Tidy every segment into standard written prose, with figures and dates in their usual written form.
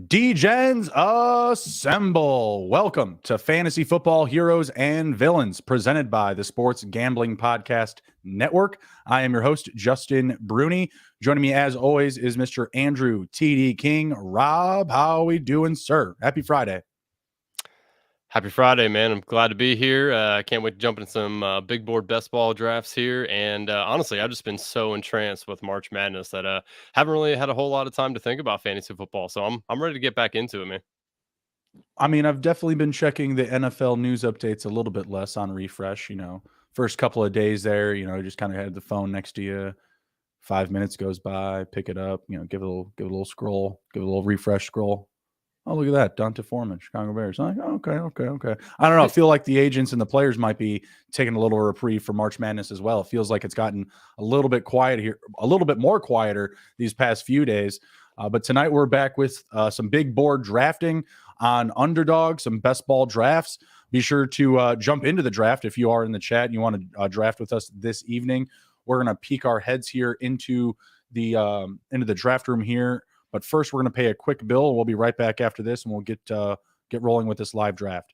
D-Gens assemble. Welcome to Fantasy Football Heroes and Villains, presented by the Sports Gambling Podcast Network. I am your host, Justin Bruni. Joining me, as always, is Mr. Andrew T.D. King. Rob, how are we doing, sir? Happy Friday. Happy Friday, man. I'm glad to be here. I can't wait to jump into some big board best ball drafts here. And honestly, I've just been so entranced with March Madness that haven't really had a whole lot of time to think about fantasy football. So I'm ready to get back into it, man. I mean, I've definitely been checking the NFL news updates a little bit less on refresh. First couple of days there, just kind of had the phone next to you. 5 minutes goes by, pick it up, give it a little scroll, give it a little refresh scroll. Oh, look at that. Dante Foreman, Chicago Bears. I'm like, okay. I don't know. I feel like the agents and the players might be taking a little reprieve for March Madness as well. It feels like it's gotten a little bit quiet here, a little bit more quieter these past few days. But tonight we're back with some big board drafting on Underdog, some best ball drafts. Be sure to jump into the draft if you are in the chat and you want to draft with us this evening. We're going to peek our heads here into the draft room here. But first, we're going to pay a quick bill. We'll be right back after this, and we'll get rolling with this live draft.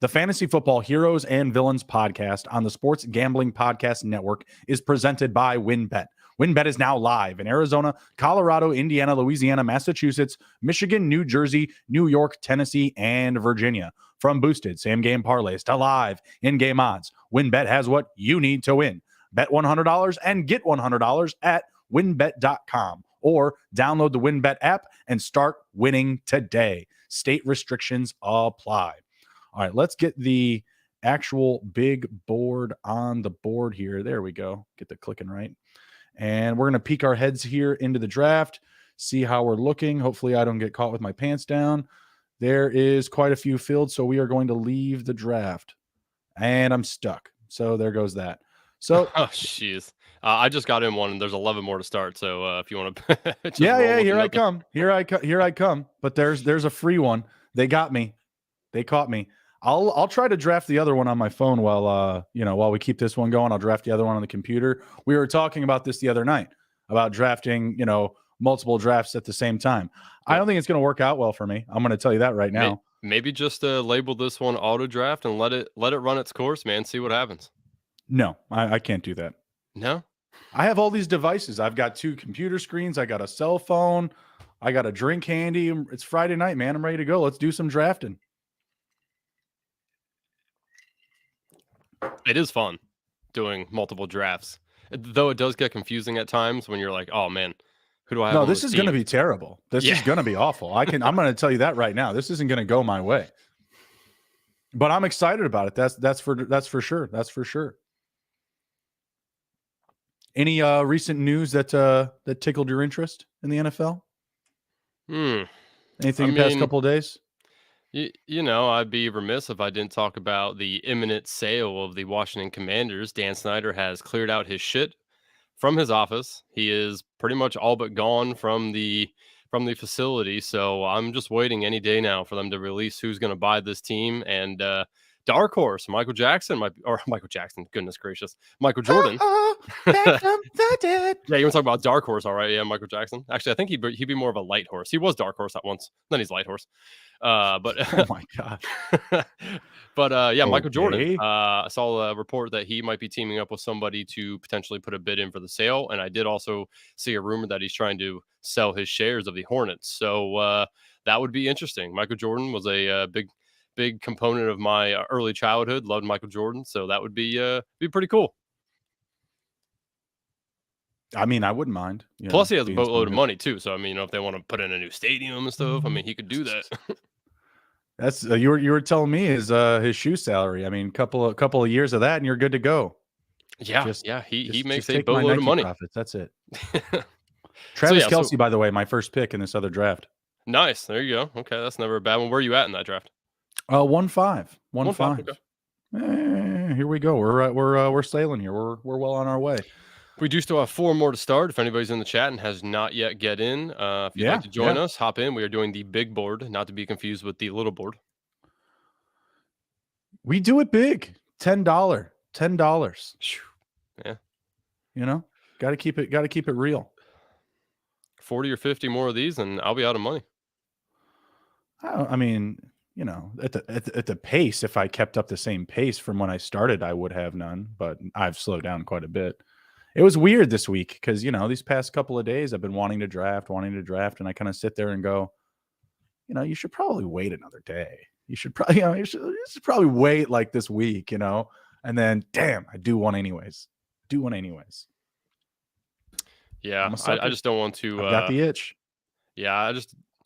The Fantasy Football Heroes and Villains podcast on the Sports Gambling Podcast Network is presented by WynnBET. WynnBET is now live in Arizona, Colorado, Indiana, Louisiana, Massachusetts, Michigan, New Jersey, New York, Tennessee, and Virginia. From boosted same-game parlays to live in-game odds, WynnBET has what you need to win. Bet $100 and get $100 at wynnbet.com. Or download the WynnBET app and start winning today. State restrictions apply. All right, let's get the actual big board on the board here. There we go. Get the clicking right. And we're going to peek our heads here into the draft, see how we're looking. Hopefully I don't get caught with my pants down. There is quite a few fields, so we are going to leave the draft. And I'm stuck. So there goes that. So, oh, jeez. I just got in one, and there's 11 more to start. So if you want to, yeah, here I come. Here I come. But there's a free one. They got me. They caught me. I'll try to draft the other one on my phone while we keep this one going. I'll draft the other one on the computer. We were talking about this the other night about drafting, multiple drafts at the same time. Yep. I don't think it's going to work out well for me. I'm going to tell you that right now. Maybe just label this one auto draft and let it run its course, man. See what happens. No, I can't do that. No. I have all these devices. I've got 2 computer screens. I got a cell phone. I got a drink handy. It's Friday night, man. I'm ready to go. Let's do some drafting. It is fun doing multiple drafts, though it does get confusing at times when you're like, oh, man, who do I have? No, this is going to be terrible. This is going to be awful. I'm going to tell you that right now. This isn't going to go my way. But I'm excited about it. That's for sure. That's for sure. Any recent news that tickled your interest in the NFL? Anything in the past couple of days? I'd be remiss if I didn't talk about the imminent sale of the Washington Commanders. Dan Snyder has cleared out his shit from his office. He is pretty much all but gone from the facility. So I'm just waiting any day now for them to release who's going to buy this team. And dark horse, Michael Jackson, goodness gracious, Michael Jordan. Back from the dead. Yeah, you want to talk about dark horse, all right? Yeah, Michael Jackson. Actually, I think he'd be more of a light horse. He was dark horse at once, then he's light horse. But oh my god. But yeah, okay. Michael Jordan. I saw a report that he might be teaming up with somebody to potentially put a bid in for the sale, and I did also see a rumor that he's trying to sell his shares of the Hornets. So that would be interesting. Michael Jordan was a big component of my early childhood. Loved Michael Jordan, so that would be pretty cool. I mean, I wouldn't mind. Plus, he has a boatload of money too. So I mean, if they want to put in a new stadium and stuff, I mean, he could do that. That's you were telling me his shoe salary. I mean, couple of years of that, and you're good to go. Yeah, he makes a boatload of money. Profits. That's it. Travis Kelce, by the way, my first pick in this other draft. Nice. There you go. Okay, that's never a bad one. Where are you at in that draft? 1-5. 1-5. Okay. Here we go. We're sailing here. We're well on our way. We do still have 4 more to start. If anybody's in the chat and has not yet get in, if you'd like to join us, hop in. We are doing the big board, not to be confused with the little board. We do it big. $10. Yeah. Got to keep it real. 40 or 50 more of these, and I'll be out of money. I mean, at the pace, if I kept up the same pace from when I started, I would have none, but I've slowed down quite a bit. It was weird this week because, these past couple of days I've been wanting to draft, and I kind of sit there and go, you should probably wait another day. You should probably, you should probably wait like this week, and then damn, I do one anyways. Do one anyways. Yeah, I'm a I sucker. just don't want I've got to. the itch. Yeah,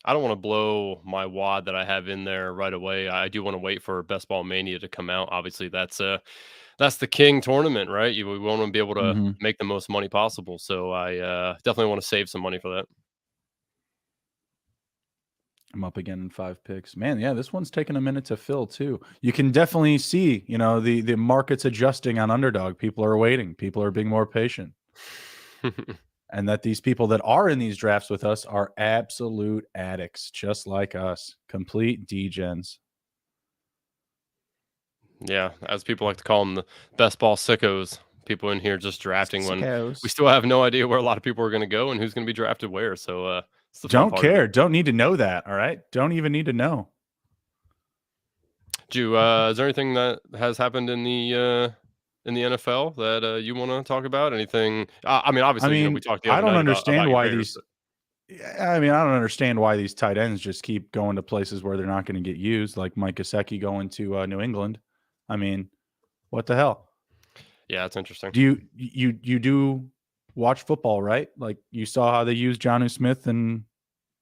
I don't want to blow my wad that I have in there right away. I do want to wait for Best Ball Mania to come out. Obviously, that's the king tournament, right? We want to be able to Mhm. make the most money possible. So I definitely want to save some money for that. I'm up again in 5 picks. Man, yeah, this one's taking a minute to fill too. You can definitely see, the market's adjusting on Underdog. People are waiting. People are being more patient. And that these people that are in these drafts with us are absolute addicts, just like us. Complete degens. Yeah, as people like to call them, the best ball sickos. People in here just drafting when we Sickos. still have no idea where a lot of people are going to go and who's going to be drafted where. So it's the fun Don't part of it. care. Don't need to know that. All right. Don't even need to know. Is there anything that has happened in the NFL that you want to talk about? Anything? I mean, I obviously, we mean, talked the I other don't night understand about your why Bears, these but Yeah, I mean, I don't understand why these tight ends just keep going to places where they're not going to get used, like Mike Gesicki going to New England. I mean, what the hell? yeah, it's interesting. You do watch football, right? Like you saw how they used Jonnu Smith and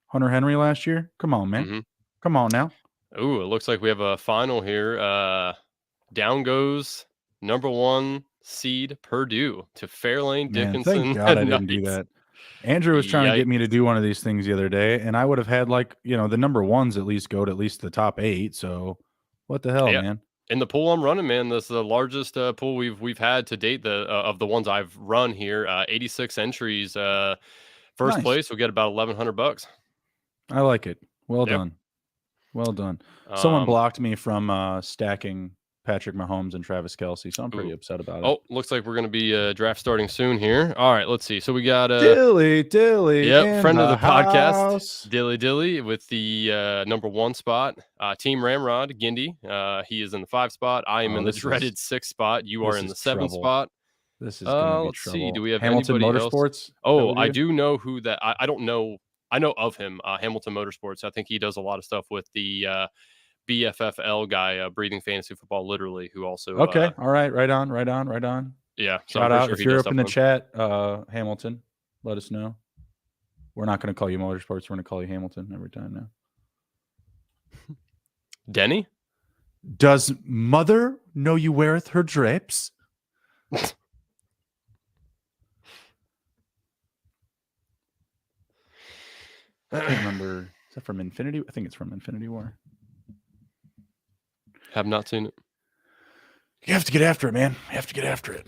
Hunter Henry last year. Come on, man. Hmm. Come on now, Ooh, it looks like we have a final here. Down goes number one seed Purdue to Fairlane man. Thank Dickinson God I didn't do Knights. that. Andrew was trying to get me to Yikes. do one of these things the other day, and I would have had like the number ones at least go to at least the top 8. So what the hell, Yeah. man? In the pool I'm running, man, this is the largest pool we've had to date. The of the ones I've run here, 86 entries. First Nice. place, we'll get about $1,100. I like it. Well Yep. done. Well done. Someone Um, blocked me from stacking Patrick Mahomes and Travis Kelce, so I'm pretty ooh. upset about it. Oh, looks like we're gonna be draft starting soon here. All right, let's see. So we got Dilly yep, in friend of the the podcast, house. Dilly Dilly with the number one spot. Team Ramrod, Gindy. He is in the 5 spot. I am Oh, in the dreaded 6 spot. You are this in is the 7 trouble. spot. This is gonna be Let's see. Do trouble. we have Hamilton anybody else? Motorsports? Is that Oh, with I you? do know who that. I don't know. I know of him, Hamilton Motorsports. I think he does a lot of stuff with the BFFL guy, Breathing Fantasy Football, literally, who also, Okay. All right. Right on. Right on. Right on. yeah. So I'm Shout pretty out sure if he you're does up stuff in the with him. chat, Hamilton. Let us know. We're not going to call you Motorsports. We're going to call you Hamilton every time now. Denny. Does mother know you weareth her drapes? I can't remember. Is that from Infinity? I think it's from Infinity War. Have not seen it. You have to get after it, man. You have to get after it.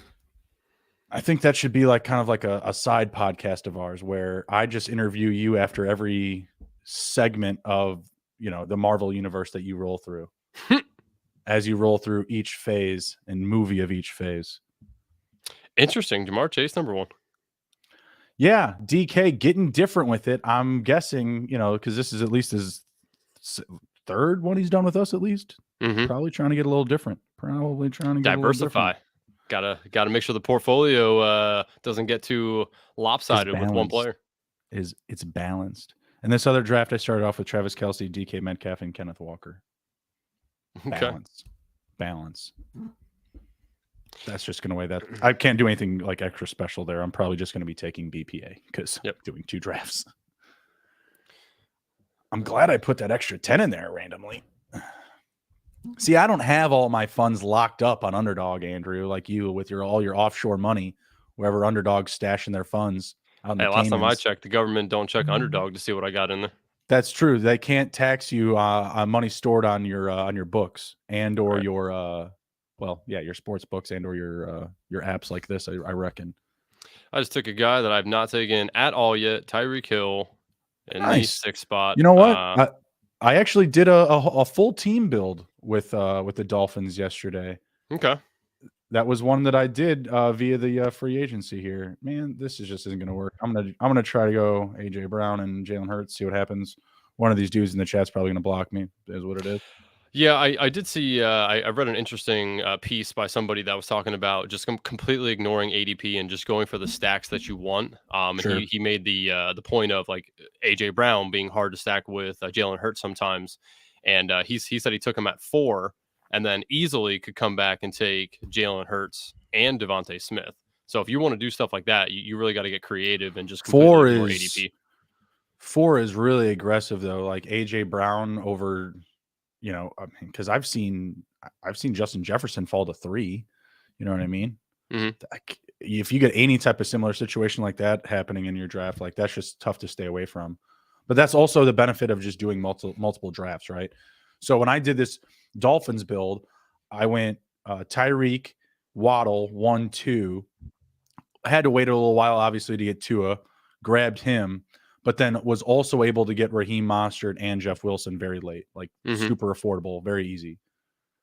I think that should be like kind of like a side podcast of ours where I just interview you after every segment of the Marvel universe that you roll through. As you roll through each phase and movie of each phase. Interesting. Jamar Chase, number one. Yeah, DK getting different with it. I'm guessing, because this is at least his third one he's done with us at least. Mm-hmm. Probably trying to get a little different. Diversify. Gotta make sure the portfolio doesn't get too Is lopsided with one balanced. player. It's balanced. And this other draft, I started off with Travis Kelce, DK Metcalf, and Kenneth Walker. Okay. Balance. That's just going to weigh that. I can't do anything like extra special there. I'm probably just going to be taking BPA because doing 2 drafts. I'm glad I put that extra 10 in there randomly. See, I don't have all my funds locked up on Underdog, Andrew, like you with all your offshore money, wherever Underdog's stashing their funds out in the Last time I Caymans. checked, the government don't check Underdog to see what I got in there. That's true. They can't tax you on money stored on your books and or your your sports books and or your apps like this. I reckon. I just took a guy that I've not taken at all yet, Tyreek Hill, in the Nice. 6th spot. You know what? I actually did a full team build with the Dolphins yesterday. Okay. That was one that I did via the free agency here. Man, this just isn't going to work. I'm gonna try to go AJ Brown and Jalen Hurts, see what happens. One of these dudes in the chat's probably going to block me. Is what it is. Yeah, I did see. I read an interesting piece by somebody that was talking about just completely ignoring ADP and just going for the stacks that you want. And Sure. he made the point of like AJ Brown being hard to stack with Jalen Hurts sometimes, and he said he took him at 4, and then easily could come back and take Jalen Hurts and Devontae Smith. So if you want to do stuff like that, you really got to get creative and just completely Four ignore is ADP. four is really aggressive though. Like AJ Brown over, I mean, because I've seen Justin Jefferson fall to 3. You know what I mean? Hmm. If you get any type of similar situation like that happening in your draft, like that's just tough to stay away from. But that's also the benefit of just doing multiple drafts, right? So when I did this Dolphins build, I went Tyreek, Waddle, 1, 2. I had to wait a little while, obviously, to get Tua, grabbed him, but then was also able to get Raheem Mostert and Jeff Wilson very late, like Hmm. super affordable, very easy.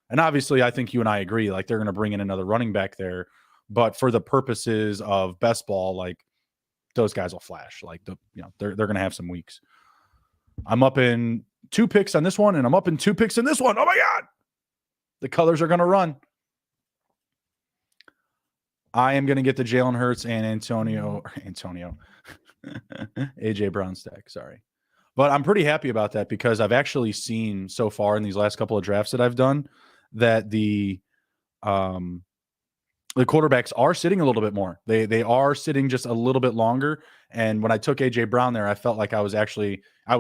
And obviously, I think you and I agree, like they're going to bring in another running back there. But for the purposes of best ball, like those guys will flash. Like they're going to have some weeks. I'm up in 2 picks on this one, and I'm up in 2 picks in this one. Oh my god, the colors are going to run. I am going to get the Jalen Hurts and Antonio AJ Brown stack. Sorry. But I'm pretty happy about that because I've actually seen so far in these last couple of drafts that I've done that the quarterbacks are sitting a little bit more. They are sitting just a little bit longer. And when I took AJ Brown there, I felt like I was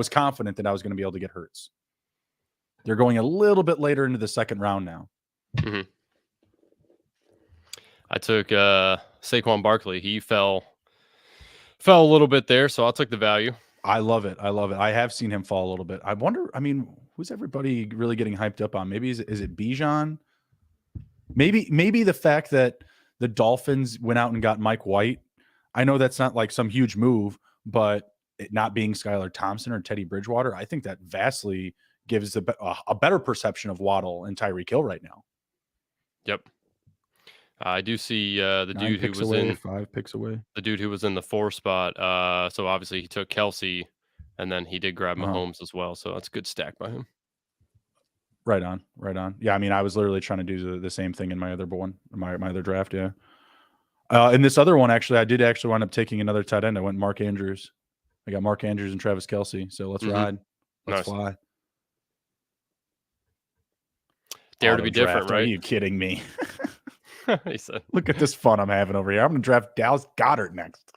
confident that I was going to be able to get Hurts. They're going a little bit later into the second round now. Hmm. I took Saquon Barkley. He fell a little bit there, so I took the value. I love it. I have seen him fall a little bit. I wonder, I mean, who's everybody really getting hyped up on? Maybe is it Bijan? Maybe the fact that the Dolphins went out and got Mike White. I know that's not like some huge move, but it not being Skylar Thompson or Teddy Bridgewater, I think that vastly gives a better perception of Waddle and Tyreek Hill right now. Yep. I do see the 9 dude who picks was away, in 5 picks away. the dude who was in the 4 spot. So obviously he took Kelsey, and then he did grab Uh-huh. Mahomes as well. So that's a good stack by him. Right on. Yeah, I mean, I was literally trying to do the same thing in my other one, my other draft. Yeah. In this other one, actually, I did actually wind up taking another tight end. I went Mark Andrews. I got Mark Andrews and Travis Kelce. So let's ride. Let's Nice. fly. Dare to Auto be different, draft. Are right? you kidding me? He said. Look at this fun I'm having over here. I'm going to draft Dallas Goedert next.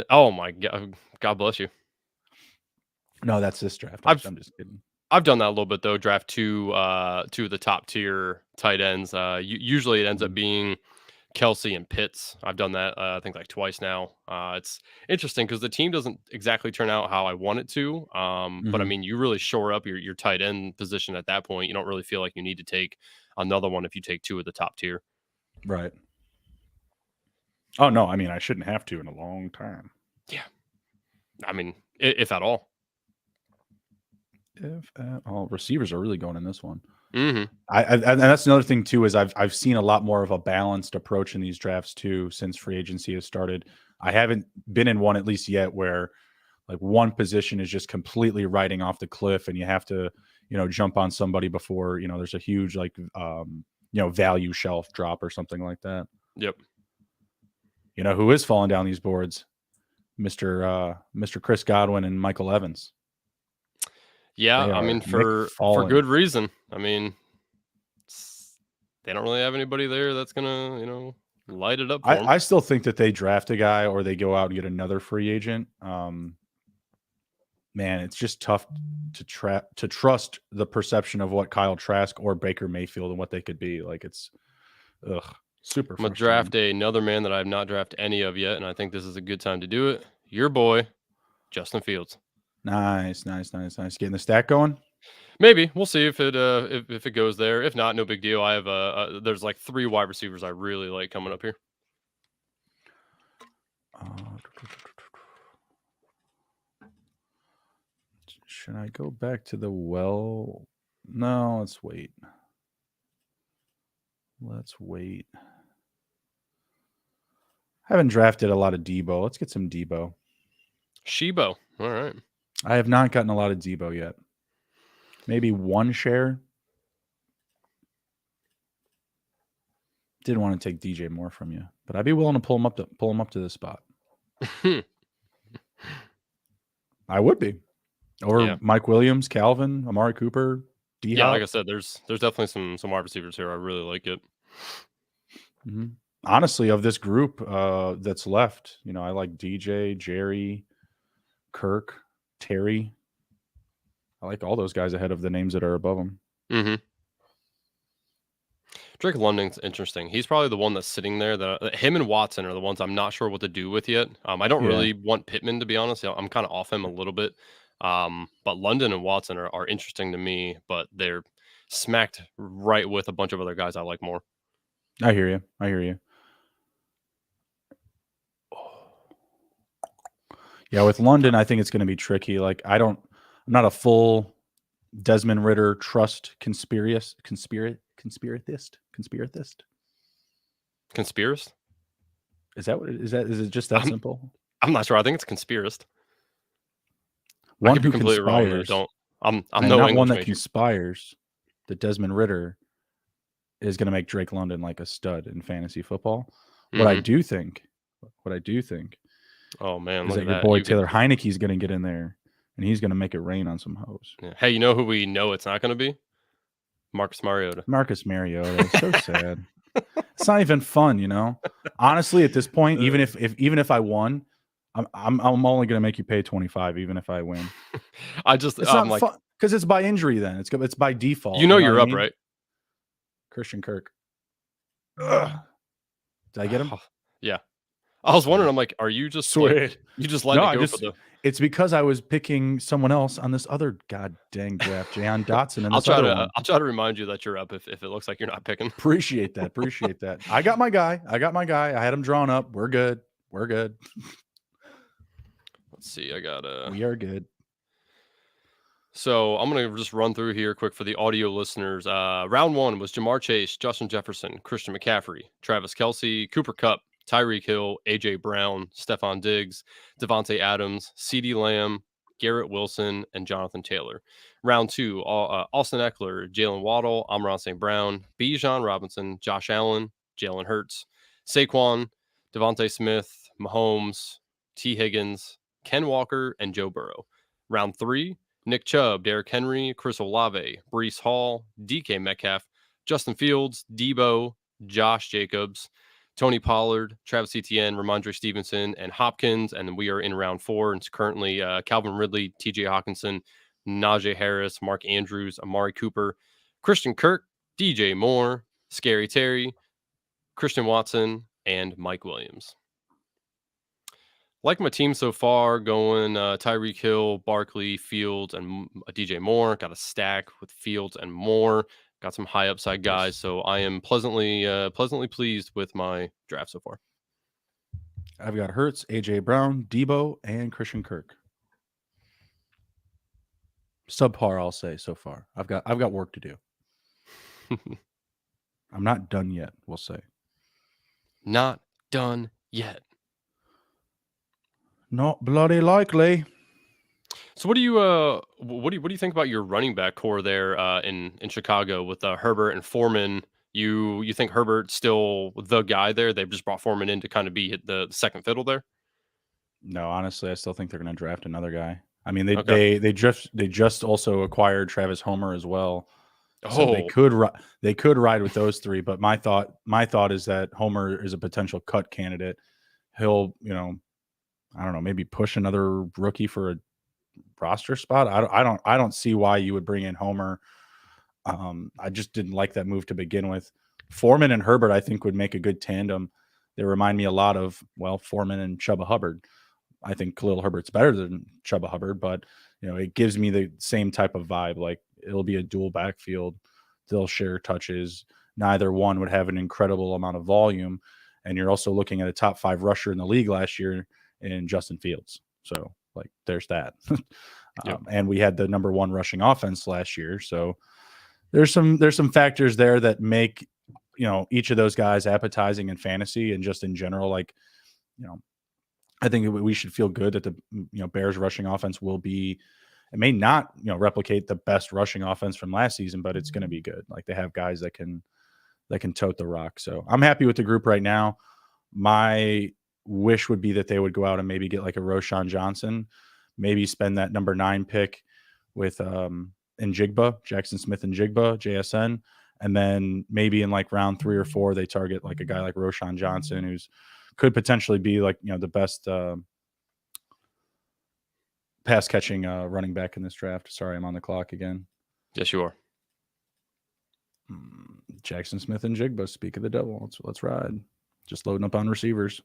Oh my God! God bless you. No, that's this draft. I've Actually, I'm just kidding. I've done that a little bit though. Draft two of the top tier tight ends. Usually it ends up being Kelsey and Pitts. I've done that I think like twice now. It's interesting because the team doesn't exactly turn out how I want it to. But I Mm-hmm. mean, you really shore up your tight end position at that point. You don't really feel like you need to take another one if you take 2 of the top tier. Right. Oh, no. I mean, I shouldn't have to in a long time. Yeah, I mean, if at all. If at all. Receivers are really going in this one. Hmm. And that's another thing too is I've seen a lot more of a balanced approach in these drafts too since free agency has started. I haven't been in one at least yet where like one position is just completely riding off the cliff and you have to jump on somebody before there's a huge like value shelf drop or something like that. Yep. Who is falling down these boards? Mr. Chris Godwin and Michael Evans. Yeah, They I are mean for falling. good reason. I mean, they don't really have anybody there that's gonna light it up for them. I still think that they draft a guy or they go out and get another free agent. Man, it's just tough to trust the perception of what Kyle Trask or Baker Mayfield and what they could be. Like it's super I'm gonna frustrating. draft another man that I have not drafted any of yet, and I think this is a good time to do it. Your boy, Justin Fields. Nice. Getting the stack going. Maybe we'll see if it if it goes there. If not, no big deal. I have there's like 3 wide receivers I really like coming up here. Should I go back to the well? No, let's wait. I haven't drafted a lot of Debo. Let's get some Debo. Shebo. All right. I have not gotten a lot of Debo yet. maybe 1 share. Didn't want to take DJ Moore from you, but I'd be willing to pull him up to this spot. I would be. Or Yeah. Mike Williams, Calvin, Amari Cooper, D Yeah, like I Hop. said, there's definitely some wide receivers here. I really like it. Mm-hmm. Honestly, of this group that's left, I like DJ, Jerry, Kirk, Terry. I like all those guys ahead of the names that are above them. Mm-hmm. Drake London's interesting. He's probably the one that's sitting there. Him and Watson are the ones I'm not sure what to do with yet. I don't Yeah, really want Pittman, to be honest. I'm kind of off him a little bit. But London and Watson are interesting to me, but they're smacked right with a bunch of other guys I like more. I hear you. Yeah, with London, I think it's going to be tricky. Like, I'm not a full Desmond Ritter trust conspiratist. Conspirist? Is that what it is? Is it just that I'm simple? I'm not sure. I think it's conspirist. I One could be who completely wrong though. conspires, I'm and no not one English that major. conspires. That Desmond Ritter is going to make Drake London like a stud in fantasy football. What I Mm-hmm. do think, Oh man, is look that at your that. boy Taylor Heineke is going to get in there, and he's going to make it rain on some hoes. Yeah. Hey, you know who we know it's not going to be? Marcus Mariota. Marcus Mariota, so sad. It's not even fun. Honestly, at this point, even if I won, I'm only going to make you pay 25, even if I win. It's I'm not like, fun because it's by injury. Then it's by default. you know You know what you're I up, mean? right? Christian Kirk. Ugh. Did I get him? Yeah. I was wondering, Sweet. I'm like, are you just Sweet. you just letting No, it go for the it's because I was picking someone else on this other god dang draft, Jahan Dotson, and this other one. I'll try to remind you that you're up if it looks like you're not picking. Appreciate that. I got my guy. I had him drawn up. We're good. Let's see. I got We are good. So I'm gonna just run through here quick for the audio listeners. Round 1 was Jamar Chase, Justin Jefferson, Christian McCaffrey, Travis Kelce, Cooper Kupp, Tyreek Hill, AJ Brown, Stephon Diggs, Devontae Adams, CeeDee Lamb, Garrett Wilson, and Jonathan Taylor. Round 2, Austin Eckler, Jalen Waddle, Amon St. Brown, Bijan Robinson, Josh Allen, Jalen Hurts, Saquon, Devontae Smith, Mahomes, T. Higgins, Ken Walker, and Joe Burrow. Round 3, Nick Chubb, Derrick Henry, Chris Olave, Breece Hall, DK Metcalf, Justin Fields, Debo, Josh Jacobs, Tony Pollard, Travis Etienne, Ramondre Stevenson, and Hopkins. And we are in round 4. And it's currently Calvin Ridley, TJ Hawkinson, Najee Harris, Mark Andrews, Amari Cooper, Christian Kirk, DJ Moore, Scary Terry, Christian Watson, and Mike Williams. Like my team so far, going Tyreek Hill, Barkley, Fields, and DJ Moore. Got a stack with Fields and Moore. Got some high upside guys, so I am pleasantly pleased with my draft so far. I've got Hurts, AJ Brown, Debo, and Christian Kirk. Subpar, I'll say so far. I've got work to do. I'm not done yet. We'll say. Not done yet. Not bloody likely. So what do you think about your running back core there in Chicago with Herbert and Foreman? You think Herbert's still the guy there? They've just brought Foreman in to kind of be the second fiddle there. No, honestly, I still think they're going to draft another guy. I mean, Okay. they just also acquired Travis Homer as well, so Oh, they could ride with those 3. But my thought is that Homer is a potential cut candidate. He'll I don't know, maybe push another rookie for a roster spot. I don't see why you would bring in Homer. I just didn't like that move to begin with. Foreman and Herbert, I think, would make a good tandem. They remind me a lot of Foreman and Chuba Hubbard. I think Khalil Herbert's better than Chuba Hubbard, but it gives me the same type of vibe. Like, it'll be a dual backfield. They'll share touches. Neither one would have an incredible amount of volume, and you're also looking at a top 5 rusher in the league last year in Justin Fields. So, like, there's that. yep. And we had the number 1 rushing offense last year. So there's some factors there that make each of those guys appetizing in fantasy and just in general. Like, I think we should feel good that the Bears rushing offense will be It may not, replicate the best rushing offense from last season, but it's going to be good. Like they have guys that can tote the rock. So I'm happy with the group right now. My wish would be that they would go out and maybe get like a Roshan Johnson, maybe spend that number 9 pick with Njigba, Jackson Smith and Jigba, JSN. And then maybe in like round 3 or 4, they target like a guy like Roshan Johnson, who's could potentially be like, the best pass catching running back in this draft. Sorry, I'm on the clock again. Yes, you are. Jackson Smith and Jigba, speak of the devil. Let's ride. Just loading up on receivers.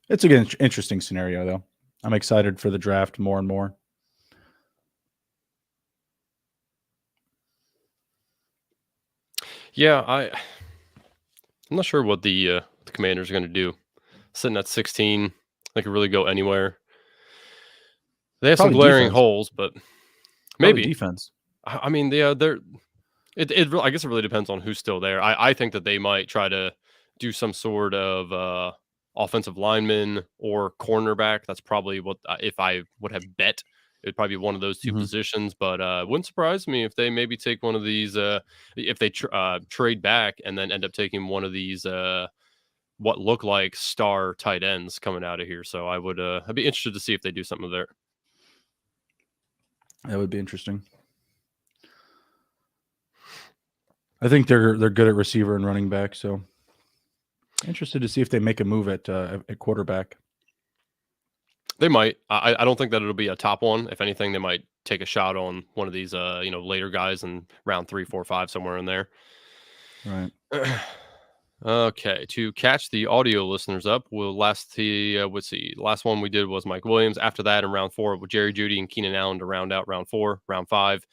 It's an interesting scenario, though. I'm excited for the draft more and more. Yeah, I'm not sure what the Commanders are going to do. Sitting at 16, they could really go anywhere. They have Probably some glaring defense. holes, but Probably maybe defense. I mean, they're. I guess it really depends on who's still there. I think that they might try to do some sort of offensive lineman or cornerback. That's probably what if I would have bet, it'd probably be one of those 2 positions. But it wouldn't surprise me if they maybe take one of these. If they trade back and then end up taking one of these what look like star tight ends coming out of here. So I'd be interested to see if they do something there. That would be interesting. I think they're good at receiver and running back, so interested to see if they make a move at quarterback. They might. I don't think that it'll be a top one. If anything, they might take a shot on one of these later guys in round 3, 4, 5, somewhere in there. Right. Okay, to catch the audio listeners up, let's see. Last one we did was Mike Williams. After that, in round 4, with Jerry Jeudy and Keenan Allen to round out round 4. Round 5,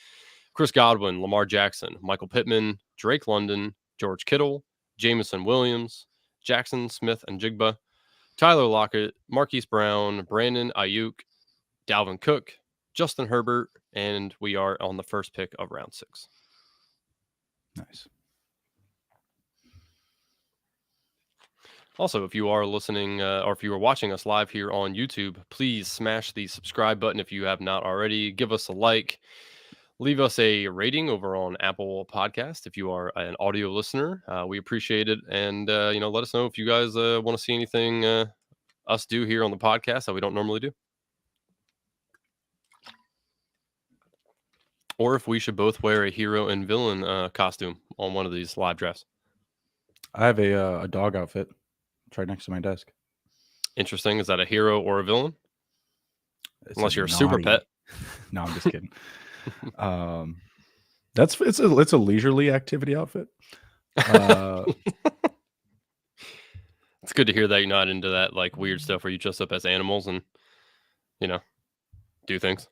Chris Godwin, Lamar Jackson, Michael Pittman, Drake London, George Kittle, Jameson Williams, Jackson Smith and Jigba, Tyler Lockett, Marquise Brown, Brandon Ayuk, Dalvin Cook, Justin Herbert, and we are on the first pick of round 6. Nice. Also, if you are listening or if you are watching us live here on YouTube, please smash the subscribe button if you have not already. Give us a like. Leave us a rating over on Apple Podcast if you are an audio listener. We appreciate it. And, let us know if you guys want to see anything us do here on the podcast that we don't normally do. Or if we should both wear a hero and villain costume on one of these live drafts. I have a dog outfit. It's right next to my desk. Interesting. Is that a hero or a villain? Unless you're a super pet. No, I'm just kidding. It's a leisurely activity outfit. It's good to hear that you're not into that like weird stuff where you dress up as animals and do things.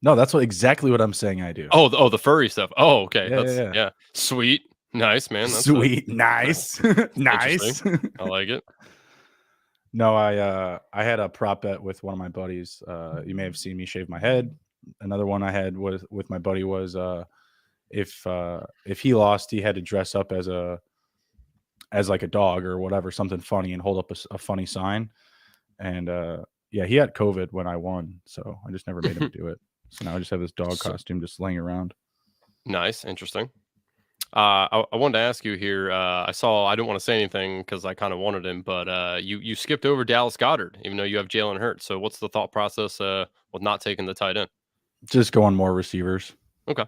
No, that's exactly what I'm saying I do. Oh, the furry stuff. Oh, okay. Yeah, yeah. Sweet. Nice, man. That's sweet. Nice. Nice. I like it. No, I had a prop bet with one of my buddies. You may have seen me shave my head. Another one I had with my buddy was if he lost, he had to dress up as like a dog or whatever, something funny, and hold up a funny sign. And yeah, he had COVID when I won, so I just never made him do it. So now I just have this dog costume just laying around. Nice, interesting. I wanted to ask you here. I didn't want to say anything because I kind of wanted him, but you skipped over Dallas Goedert, even though you have Jalen Hurts. So what's the thought process with not taking the tight end? Just going more receivers. Okay.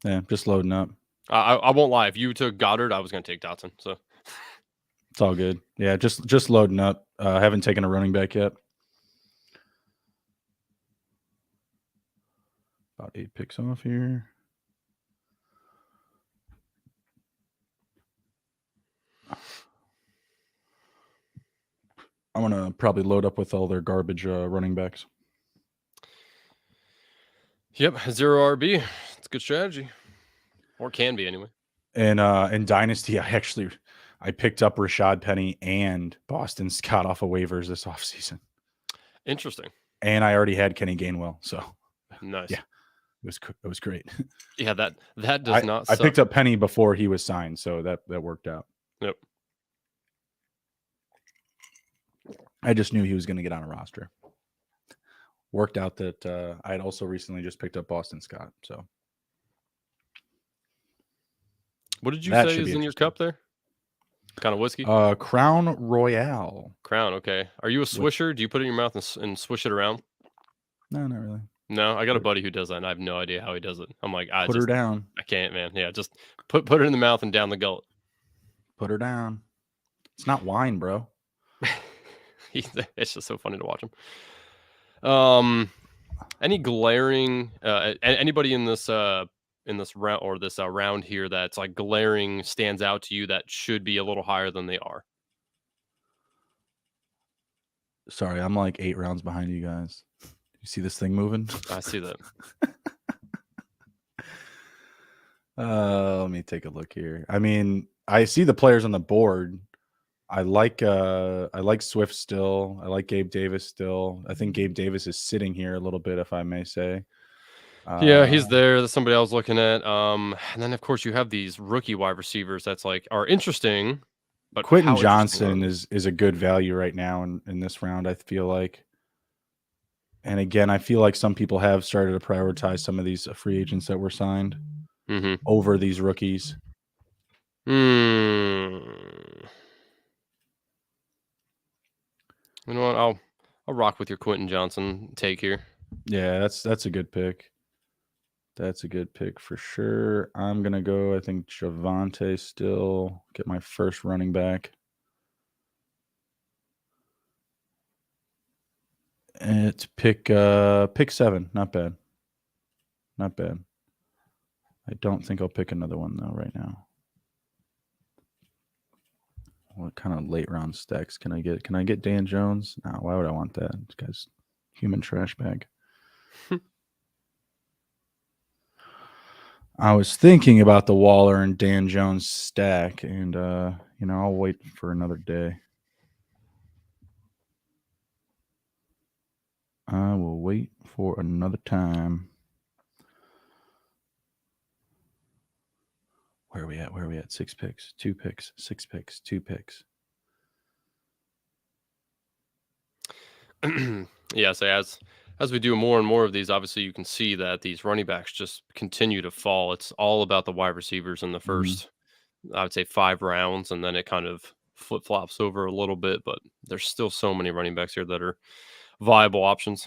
Yeah, just loading up. I won't lie. If you took Goddard, I was going to take Dotson. So it's all good. Yeah, just loading up. I haven't taken a running back yet. About 8 picks off here. I'm going to probably load up with all their garbage running backs. Yep, 0 RB. It's a good strategy. Or can be anyway. And in Dynasty, I picked up Rashad Penny and Boston Scott off of waivers this offseason. Interesting. And I already had Kenny Gainwell, so nice. Yeah, it was great. Yeah, that does not suck. I picked up Penny before he was signed, so that worked out. Yep. I just knew he was going to get on a roster. worked out that I had also recently just picked up Boston Scott. So What did you that say should be is in your interesting. cup there? Kind of whiskey? Crown Royale Crown, okay. Are you a with swisher? Do you put it in your mouth and swish it around? no, not really. No, I got a Put buddy who does that, and I have no idea how he does it. I'm like, put her down. I can't, man. Yeah, just put it in the mouth and down the gullet. Put her down. It's not wine, bro. It's just so funny to watch him. Any glaring anybody in this round or this round here that's like glaring stands out to you that should be a little higher than they are? Sorry, I'm like 8 rounds behind you guys. You see this thing moving? I see that. Let me take a look here. I mean, I see the players on the board. I like Swift still. I like Gabe Davis still. I think Gabe Davis is sitting here a little bit, if I may say. Yeah, he's there. That's somebody I was looking at. And then of course you have these rookie wide receivers that's like are interesting, but Quentin how interesting are Johnson they? is a good value right now in this round, I feel like. And again, I feel like some people have started to prioritize some of these free agents that were signed Mm-hmm. over these rookies. You know what? I'll rock with your Quentin Johnson take here. Yeah, that's a good pick. That's a good pick for sure. I'm gonna go. I think Javante still get my first running back. It's pick 7. Not bad. Not bad. I don't think I'll pick another one though right now. What kind of late round stacks can I get? Can I get Dan Jones? No, why would I want that? This guy's human trash bag. I was thinking about the Waller and Dan Jones stack, and I'll wait for another day. I will wait for another time. Where are we at? Where are we at? 6 picks, 2 picks, 6 picks, 2 picks. Yeah, so as we do more and more of these, obviously you can see that these running backs just continue to fall. It's all about the wide receivers in the first, I would say 5 rounds, and then it kind of flip flops over a little bit. But there's still so many running backs here that are viable options.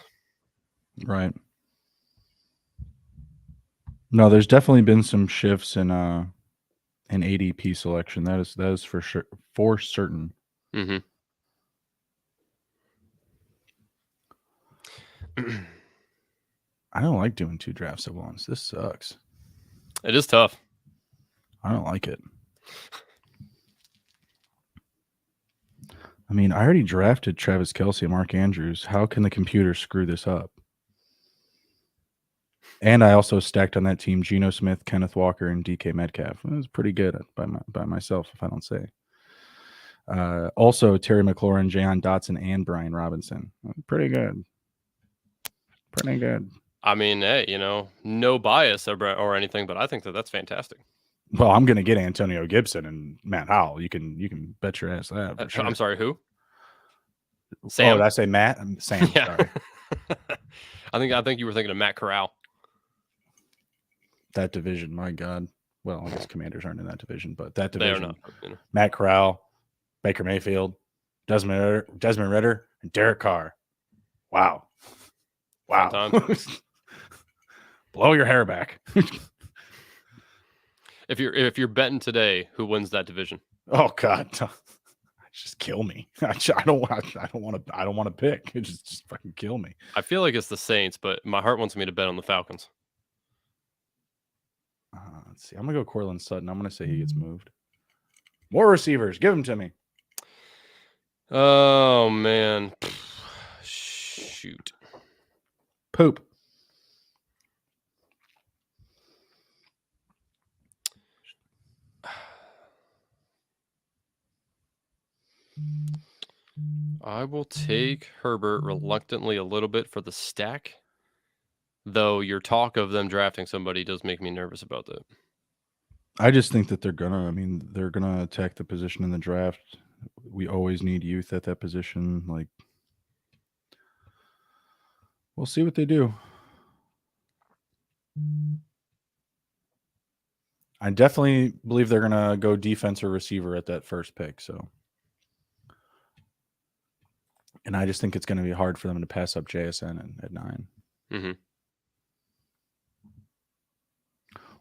Right. No, there's definitely been some shifts in ADP selection. That is for sure, for certain. Mm-hmm. I don't like doing 2 drafts at once. This sucks. It is tough. I don't like it. I mean, I already drafted Travis Kelce and Mark Andrews. How can the computer screw this up? And I also stacked on that team Geno Smith, Kenneth Walker, and DK Metcalf. It was pretty good by myself, if I don't say. Also, Terry McLaurin, Jahan Dotson, and Brian Robinson. Pretty good. Pretty good. I mean, hey, no bias or anything, but I think that's fantastic. Well, I'm going to get Antonio Gibson and Matt Howell. You can bet your ass that for sure. I'm sorry, who? Sam? Oh, Sam? did I say Matt? Sam, Yeah. sorry. I think you were thinking of Matt Corral. That division, my God. Well, I guess Commanders aren't in that division, but that division. They are not. Matt Corral, Baker Mayfield, Desmond Ritter, and Derek Carr. Wow. Blow your hair back. If you're betting today, who wins that division? Oh God, just kill me. I don't want to pick. It just fucking kill me. I feel like it's the Saints, but my heart wants me to bet on the Falcons. Let's see. I'm gonna go Cortland Sutton. I'm gonna say he gets moved. More receivers. Give them to me. Oh man, shoot. Poop. I will take Herbert reluctantly a little bit for the stack, though your talk of them drafting somebody does make me nervous about that. I just think that they're gonna attack the position in the draft. We always need youth at that position. Like, We'll see what they do. I definitely believe they're gonna go defense or receiver at that first pick. So, and I just think it's gonna be hard for them to pass up JSN at 9. Mm-hmm.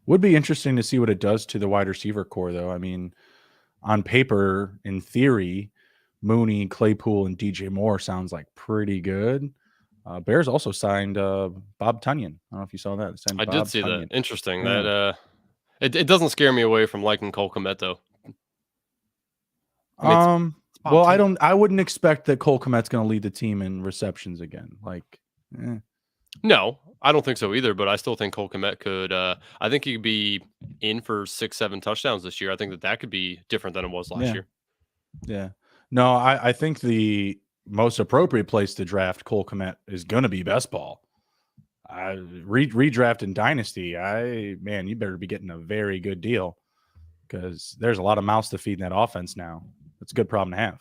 Would be interesting to see what it does to the wide receiver core, though. I mean, on paper, in theory, Mooney, Claypool, and DJ Moore sounds like pretty good. Bears also signed Bob Tunyon. I don't know if you saw that. They signed I did Bob see that. Tunyon. Interesting. Yeah. That it doesn't scare me away from liking Cole Kmet though. I mean, it's Bob Well, Tunyon. I wouldn't expect that Cole Kmet's going to lead the team in receptions again. Like, No, I don't think so either. But I still think Cole Kmet could. I think he could be in for 6, 7 touchdowns this year. I think that could be different than it was last yeah, year. yeah. No, I think the most appropriate place to draft Cole Kmet is going to be best ball. Redraft in Dynasty, you better be getting a very good deal because there's a lot of mouths to feed in that offense now. That's a good problem to have.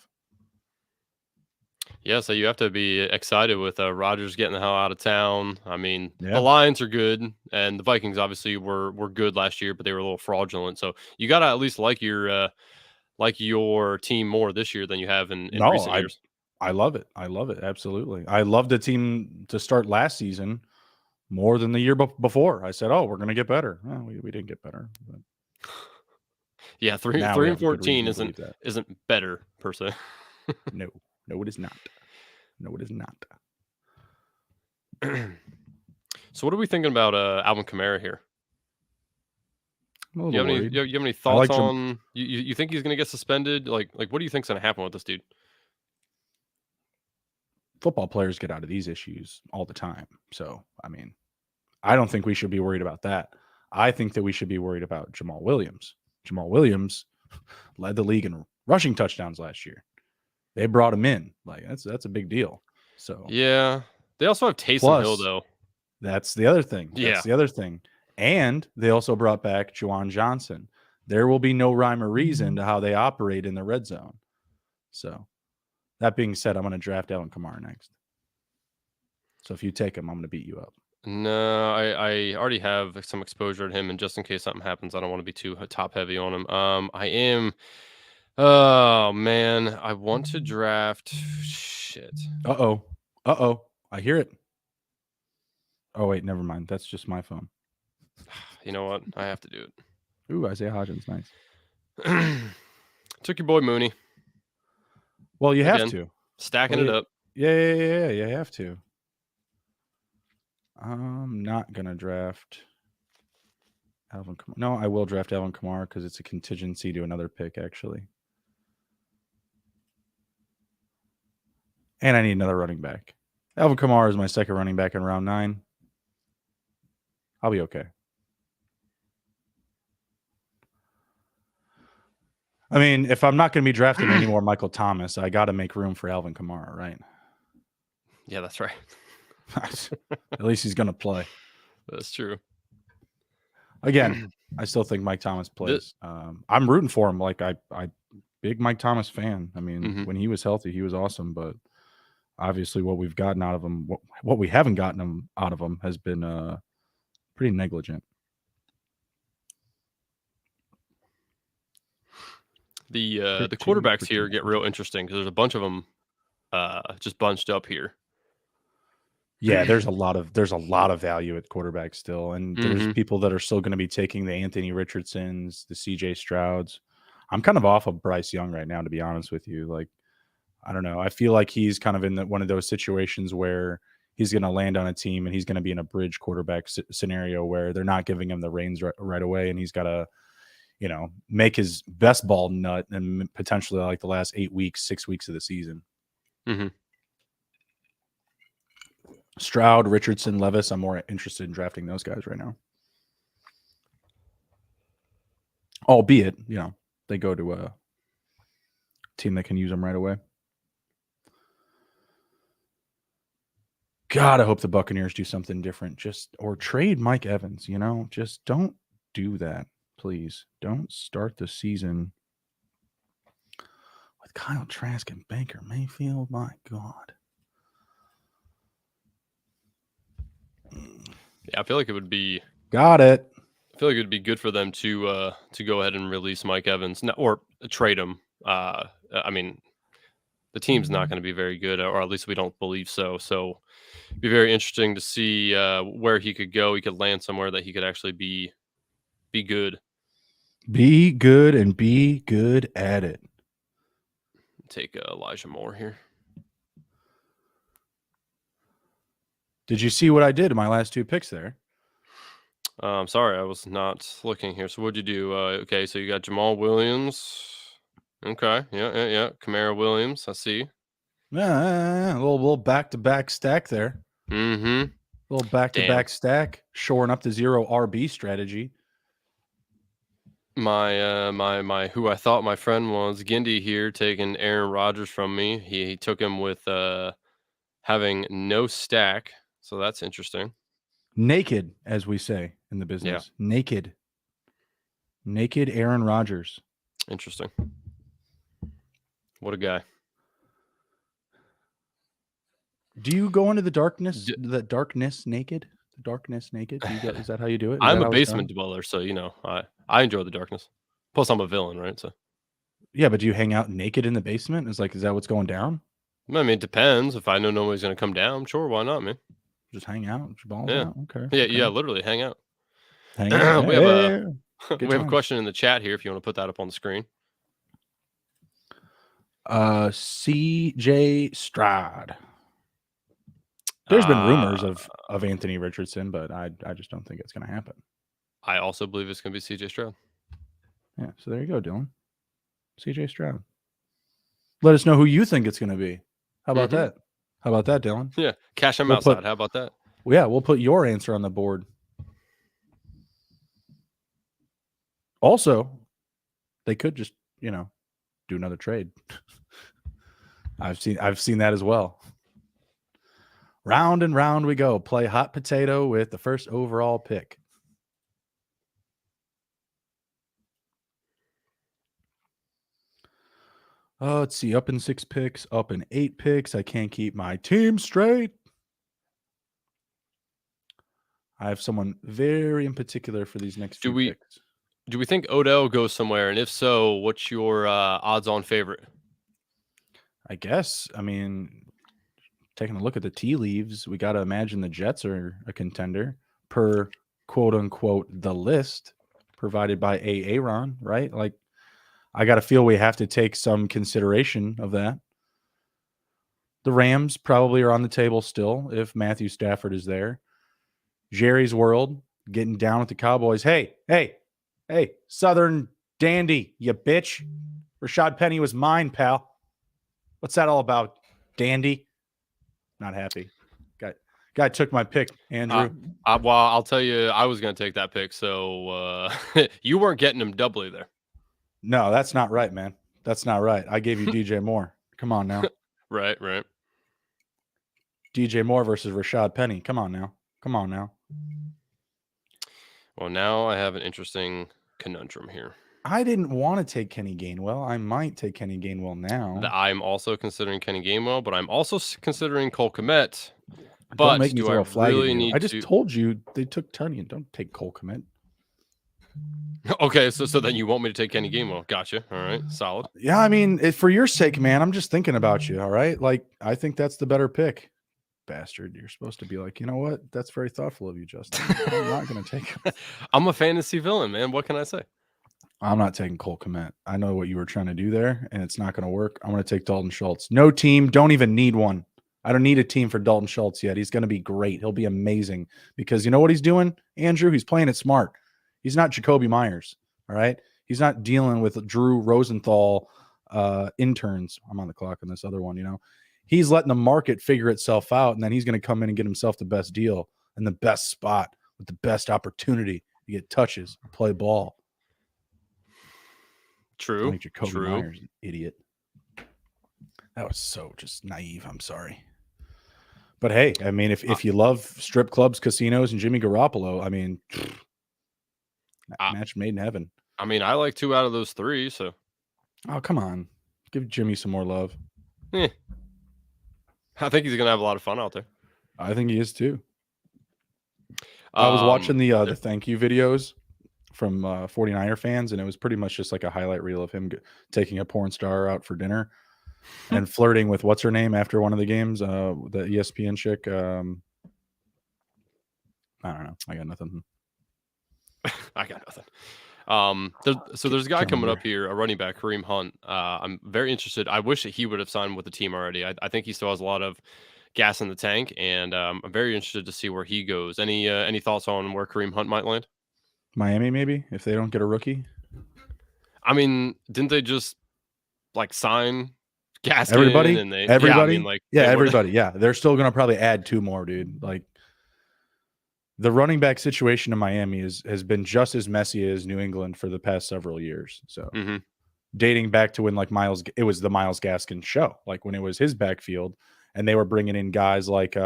Yeah, so you have to be excited with Rodgers getting the hell out of town. I mean, the Yeah. Lions are good, and the Vikings obviously were good last year, but they were a little fraudulent. So you got to at least like your team more this year than you have in No, recent years. I love it. I love it. Absolutely. I love the team to start last season more than the year before. I said, oh, we're going to get better. Well, we didn't get better. But Yeah, three now three we and have a good 14 reason to believe that. isn't better per se. No, no, it is not. No, it is not. So what are we thinking about Alvin Kamara here? I'm a Do you little have any worried. you have any I thoughts like Jam- on you think he's going to get suspended? Like what do you think's going to happen with this dude? Football players get out of these issues all the time. So, I mean, I don't think we should be worried about that. I think that we should be worried about Jamal Williams. Jamal Williams led the league in rushing touchdowns last year. They brought him in. Like that's a big deal. So Yeah. They also have Taysom Hill plus though. that's the other thing. Yeah. That's the other thing. And they also brought back Juwan Johnson. There will be no rhyme or reason to how they operate in the red zone. So that being said, I'm going to draft Alvin Kamara next. So if you take him, I'm going to beat you up. No, I already have some exposure to him, and just in case something happens, I don't want to be too top heavy on him. I am. Oh man, I want to draft. Shit. Uh oh. I hear it. Oh wait, never mind. That's just my phone. You know what? I have to do Ooh, Isaiah Hodgins, nice. it. Took your boy Mooney Well, you have again, to. stacking Well, it up. yeah. You have to. I'm not gonna draft Alvin Kamara. No, I will draft Alvin Kamara because it's a contingency to another pick, actually. And I need another running back. Alvin Kamara is my second running back in round 9. I'll be okay. I mean, if I'm not going to be drafting any more Michael Thomas, I got to make room for Alvin Kamara, right? Yeah, that's right. At least he's going to play. That's true. Again, I still think Mike Thomas plays. I'm rooting for him. Like I big Mike Thomas fan. I mean, when he was healthy, he was awesome. But obviously, what we've gotten out of him, what we haven't gotten out of him, has been pretty negligent. The quarterbacks here get real interesting because there's a bunch of them just bunched up here. Yeah, there's a lot of value at quarterback still, and there's people that are still going to be taking the Anthony Richardsons, the CJ Strouds. I'm kind of off of Bryce Young right now, to be honest with you. Like, I don't know. I feel like he's kind of in one of those situations where he's going to land on a team and he's going to be in a bridge quarterback scenario where they're not giving him the reins right away, and he's got to, make his best ball nut and potentially like the last 8 weeks, 6 weeks of the season. Mm-hmm. Stroud, Richardson, Levis. I'm more interested in drafting those guys right now. Albeit, they go to a team that can use them right away. God, I hope the Buccaneers do something different. Or trade Mike Evans, just don't do that, please. Don't start the season with Kyle Trask and Baker Mayfield. My God. Yeah, I feel like it would be. Got it. I feel like it'd be good for them to go ahead and release Mike Evans or trade him. I mean, the team's not going to be very good, or at least we don't believe so. So, it'd be very interesting to see where he could go. He could land somewhere that he could actually be good. Be good and be good at it. Take Elijah Moore here. Did you see what I did in my last 2 picks there? I'm sorry, I was not looking here. So what'd you do? Okay, so you got Jamal Williams. Okay, yeah. Kamara Williams, I see. Yeah, a little back-to-back stack there. Mm-hmm. Little back-to-back stack, shoring up the 0 RB strategy. My who I thought my friend was Gindy here taking Aaron Rodgers from me. He took him with having no stack, so that's interesting. Naked, as we say in the business. Yeah. Naked Aaron Rodgers. Interesting. What a guy. Do you go into the darkness naked? The darkness naked? Do you go, is that how you do it? Is I'm a basement dweller, so I enjoy the darkness. Plus, I'm a villain, right? So yeah, but do you hang out naked in the basement? Is that what's going down? I mean, it depends. If I know nobody's gonna come down, sure, why not, man? Just hang out, with your balls Yeah. out. Okay. Yeah, literally hang out. Hang out. we have a question in the chat here if you want to put that up on the screen. CJ Stroud. There's been rumors of Anthony Richardson, but I just don't think it's going to happen. I also believe it's going to be CJ Stroud. Yeah, so there you go, Dylan. CJ Stroud. Let us know who you think it's going to be. How about that? How about that, Dylan? Yeah, cash him outside. How about that? Yeah, we'll put your answer on the board. Also, they could just, do another trade. I've seen that as well. Round and round we go. Play hot potato with the first overall pick. Let's see. Up in 6 picks, up in 8 picks. I can't keep my team straight. I have someone very in particular for these next few picks. Do we think Odell goes somewhere? And if so, what's your odds-on favorite? I guess. I mean, taking a look at the tea leaves, we got to imagine the Jets are a contender per quote-unquote the list provided by Aaron, right? Like, I got to feel we have to take some consideration of that. The Rams probably are on the table still if Matthew Stafford is there. Jerry's World getting down with the Cowboys. Hey, Southern dandy, you bitch. Rashad Penny was mine, pal. What's that all about, dandy? Not happy. Guy took my pick, Andrew. Well, I'll tell you, I was going to take that pick, so you weren't getting him doubly there. No, that's not right, man. That's not right. I gave you DJ Moore. Come on now. Right. DJ Moore versus Rashad Penny. Come on now. Well, now I have an interesting conundrum here. I didn't want to take Kenny Gainwell. I might take Kenny Gainwell now. I'm also considering Kenny Gainwell, but I'm also considering Cole Kmet. But don't make me throw a flag at you. I just told you they took Tunyon. Don't take Cole Kmet. Okay, so then you want me to take Kenny Gainwell. Gotcha. All right, solid. Yeah, I mean, for your sake, man, I'm just thinking about you, all right? Like, I think that's the better pick. Bastard, you're supposed to be like, you know what? That's very thoughtful of you, Justin. I'm not going to take him. I'm a fantasy villain, man. What can I say? I'm not taking Cole Kmet. I know what you were trying to do there, and it's not going to work. I'm going to take Dalton Schultz. No team. Don't even need one. I don't need a team for Dalton Schultz yet. He's going to be great. He'll be amazing because you know what he's doing, Andrew? He's playing it smart. He's not Jacoby Myers, all right? He's not dealing with Drew Rosenthal interns. I'm on the clock on this other one, He's letting the market figure itself out, and then he's going to come in and get himself the best deal and the best spot with the best opportunity to get touches, play ball. True. Like Jacoby Myers, idiot. That was so just naive. I'm sorry. But hey, I mean, if you love strip clubs, casinos, and Jimmy Garoppolo, I mean, match made in heaven. I mean, I like 2 out of those 3, so. Oh, come on. Give Jimmy some more love. I think he's going to have a lot of fun out there. I think he is too. I was watching Yeah. the thank you videos from 49er fans, and it was pretty much just like a highlight reel of him taking a porn star out for dinner and flirting with what's her name after one of the games, the ESPN chick. I don't know. I got nothing. I got nothing. There's a guy Can't coming remember. up here, a running back, Kareem Hunt. I'm very interested. I wish that he would have signed with the team already. I think he still has a lot of gas in the tank, and I'm very interested to see where he goes. Any thoughts on where Kareem Hunt might land? Miami, maybe if they don't get a rookie. I mean, didn't they just like sign Gaskin Everybody, and I mean, everybody, like yeah, they were. everybody, yeah. They're still gonna probably add 2 more, dude. Like the running back situation in Miami has been just as messy as New England for the past several years. So Hmm. dating back to when like it was the Miles Gaskin show, like when it was his backfield, and they were bringing in guys like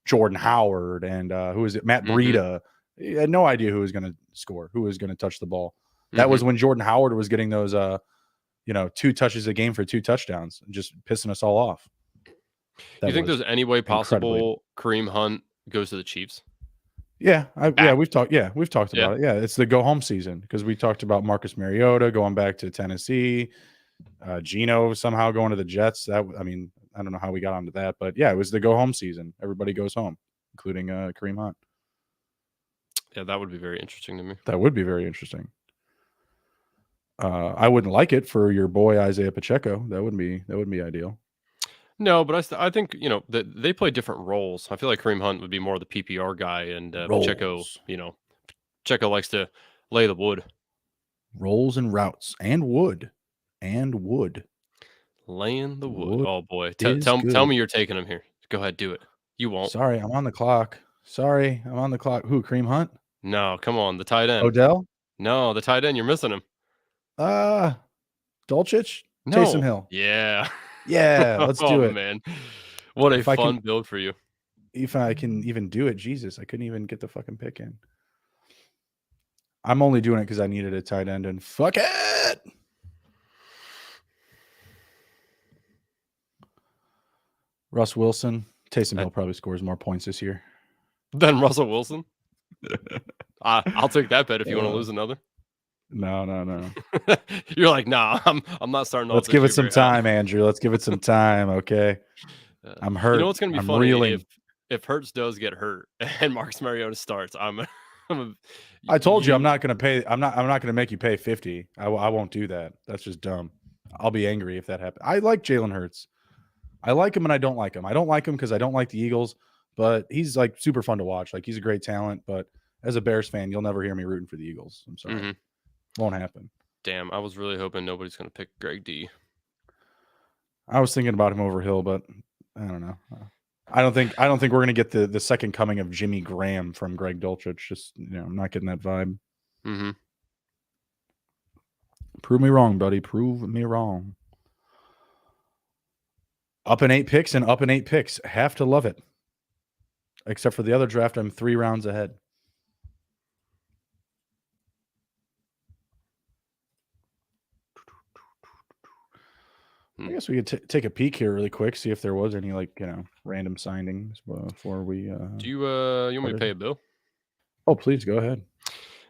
Jordan Howard and who is it, Matt Hmm. Breida. He had no idea who was going to score, who was going to touch the ball. That Hmm. was when Jordan Howard was getting those 2 touches a game for 2 touchdowns, and just pissing us all off. You That think was there's any way incredibly. possible Kareem Hunt goes to the Chiefs? Yeah, Back. we've talked Yeah. about it. Yeah, it's the go home season because we talked about Marcus Mariota going back to Tennessee, Geno somehow going to the Jets. I mean, I don't know how we got onto that, but yeah, it was the go home season. Everybody goes home, including Kareem Hunt. Yeah, that would be very interesting to me. That would be very interesting. I wouldn't like it for your boy Isaiah Pacheco. That wouldn't be ideal. No, but I think that they play different roles. I feel like Kareem Hunt would be more the PPR guy, and Pacheco, Rolls, Pacheco likes to lay the wood, rolls and routes and wood. laying the wood. Wood Oh boy, is tell good. me you're taking him here. Go ahead, do it. You won't. Sorry, I'm on the clock. Sorry, I'm on the clock. Who? Kareem Hunt? No, come on, the tight end. Odell? No, the tight end. You're missing him. Uh, Dolchich? Taysom No. Hill. Yeah. Yeah, let's Oh do it. man, what a If I can, fun build for you. if I can even do it, Jesus, I couldn't even get the fucking pick in. I'm only doing it because I needed a tight end, and fuck it. Russ Wilson. Taysom Uh, Hill probably scores more points this year. Then Russell Wilson. I'll take that bet if you want to Uh, lose another. no. You're like, nah, I'm not starting off Let's this give it year some very hot. time, Andrew. Let's give it some time, okay? I'm You know hurt. what's gonna be I'm funny reeling. if Hurts does get hurt and Marcus Mariota starts. I'm a, I told you I'm you. not going to pay. I'm not going to make you pay 50. I won't do that. That's just dumb. I'll be angry if that happens. I like Jalen Hurts. I like him and I don't like him. I don't like him because I don't like the Eagles, but he's like super fun to watch. Like he's a great talent, but as a Bears fan, you'll never hear me rooting for the Eagles. I'm sorry. Hmm. Won't happen. Damn, I was really hoping nobody's gonna pick Greg D. I was thinking about him over Hill, but I don't know. I don't think we're gonna get the second coming of Jimmy Graham from Greg Dulcich. Just I'm not getting that vibe. Hmm. Prove me wrong, buddy. Prove me wrong. Up in 8 picks and up in 8 picks. Have to love it. Except for the other draft, I'm 3 rounds ahead. I guess we could take a peek here really quick, see if there was any random signings before we. Do you want me to pay a bill? Oh, please go ahead.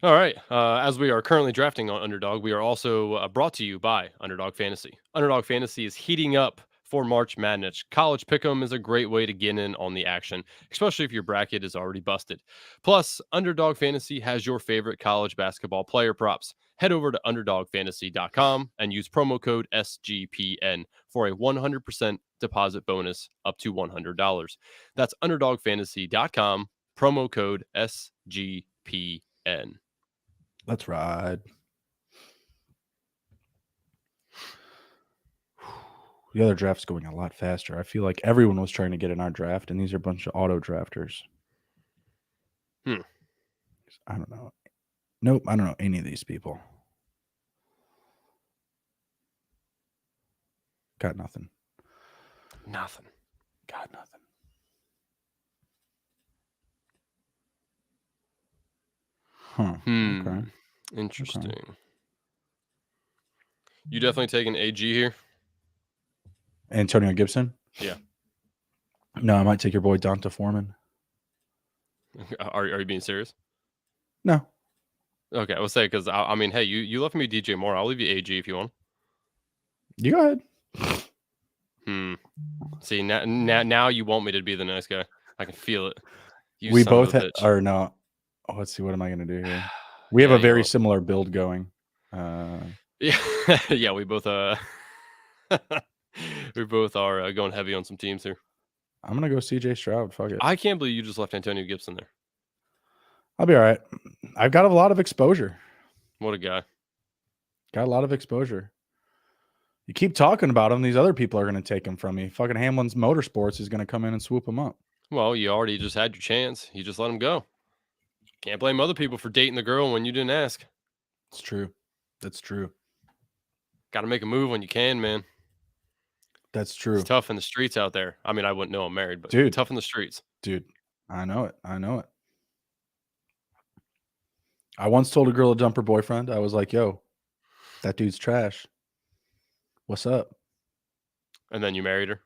All right. As we are currently drafting on Underdog, we are also brought to you by Underdog Fantasy. Underdog Fantasy is heating up for March Madness. College Pick'em is a great way to get in on the action, especially if your bracket is already busted. Plus, Underdog Fantasy has your favorite college basketball player props. Head over to UnderdogFantasy.com and use promo code SGPN for a 100% deposit bonus up to $100. That's UnderdogFantasy.com, promo code SGPN. Let's ride. The other draft's going a lot faster. I feel like everyone was trying to get in our draft, and these are a bunch of auto drafters. I don't know. Nope, I don't know any of these people. Got nothing. Nothing. Got nothing. Huh. Okay. Interesting. Okay. You definitely taking AG here? Antonio Gibson? Yeah. No, I might take your boy Donta Foreman. Are you being serious? No, Okay, I will say because I mean, hey, you left me DJ Moore. I'll leave you AG if you want. you go ahead. Hmm. See now you want me to be the nice guy. I can feel it. You We son of both a bitch. or no. Oh, let's see. What am I going to do here? We have Yeah, a you very know. similar build going. Yeah, yeah. We both we both are going heavy on some teams here. I'm going to go CJ Stroud. Fuck it. I can't believe you just left Antonio Gibson there. I'll be all right. I've got a lot of exposure. What a guy. Got a lot of exposure. You keep talking about him, these other people are going to take him from me. Fucking Hamlin's Motorsports is going to come in and swoop him up. Well, you already just had your chance. You just let him go. Can't blame other people for dating the girl when you didn't ask. It's true. That's true. Got to make a move when you can, man. That's true. It's tough in the streets out there. I mean, I wouldn't know I'm married, but Dude. tough in the streets. Dude, I know it. I know it. I once told a girl to dump her boyfriend. I was like, yo, that dude's trash. What's up? And then you married her?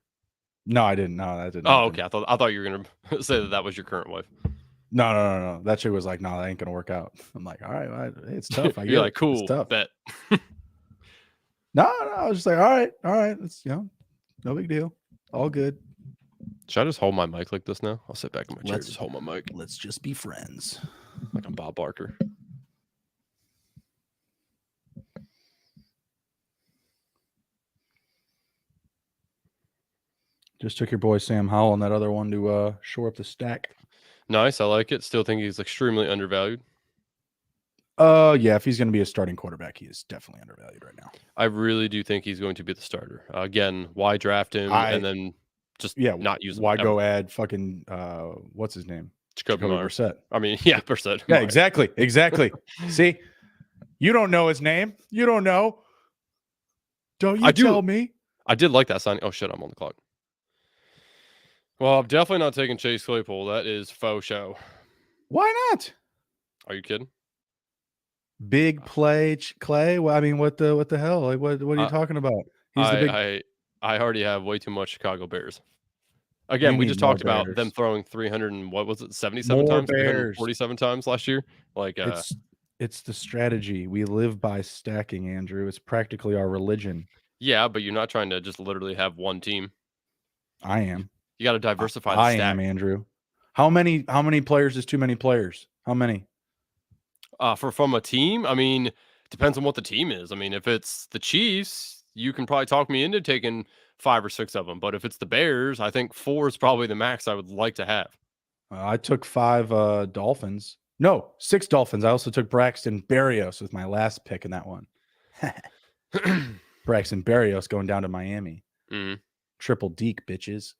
No, I didn't. No, that didn't Oh, happen. okay. I thought you were gonna say that was your current wife. No. That chick was like, no, that ain't gonna work out. I'm like, all right, it's tough. I You're get like, it. cool, It's tough. bet. No, I was just like, all right. It's no big deal. All good. Should I just hold my mic like this now? I'll sit back in my chair. Just hold my mic. Let's just be friends. Like I'm Bob Barker. Just took your boy Sam Howell and that other one to shore up the stack. Nice, I like it. Still think he's extremely undervalued. Yeah, if he's going to be a starting quarterback, he is definitely undervalued right now. I really do think he's going to be the starter. Again, why draft him and then just not use him? Why go add fucking what's his name? Jacoby Myers. Brissett. I mean, yeah, Brissett. Yeah, exactly. See, you don't know his name. You don't know. Don't you tell me? I did like that signing. Oh shit, I'm on the clock. Well, I'm definitely not taking Chase Claypool. That is faux show. Why not? Are you kidding? Big play, Clay. Well, I mean, what the hell? Like, what are you talking about? He's the big. I already have way too much Chicago Bears. Again, we just talked about them throwing 300 and what was it, 77 times, 347 times last year. Like, it's the strategy we live by. Stacking, Andrew. It's practically our religion. Yeah, but you're not trying to just literally have one team. I am. You got to diversify. I am, Andrew. How many players is too many players? How many? From a team, I mean, depends on what the team is. I mean, if it's the Chiefs, you can probably talk me into taking 5 or 6 of them. But if it's the Bears, I think 4 is probably the max I would like to have. I took 5 Dolphins. No, 6 Dolphins. I also took Braxton Berrios with my last pick in that one. Braxton Berrios going down to Miami. Triple Deke, bitches.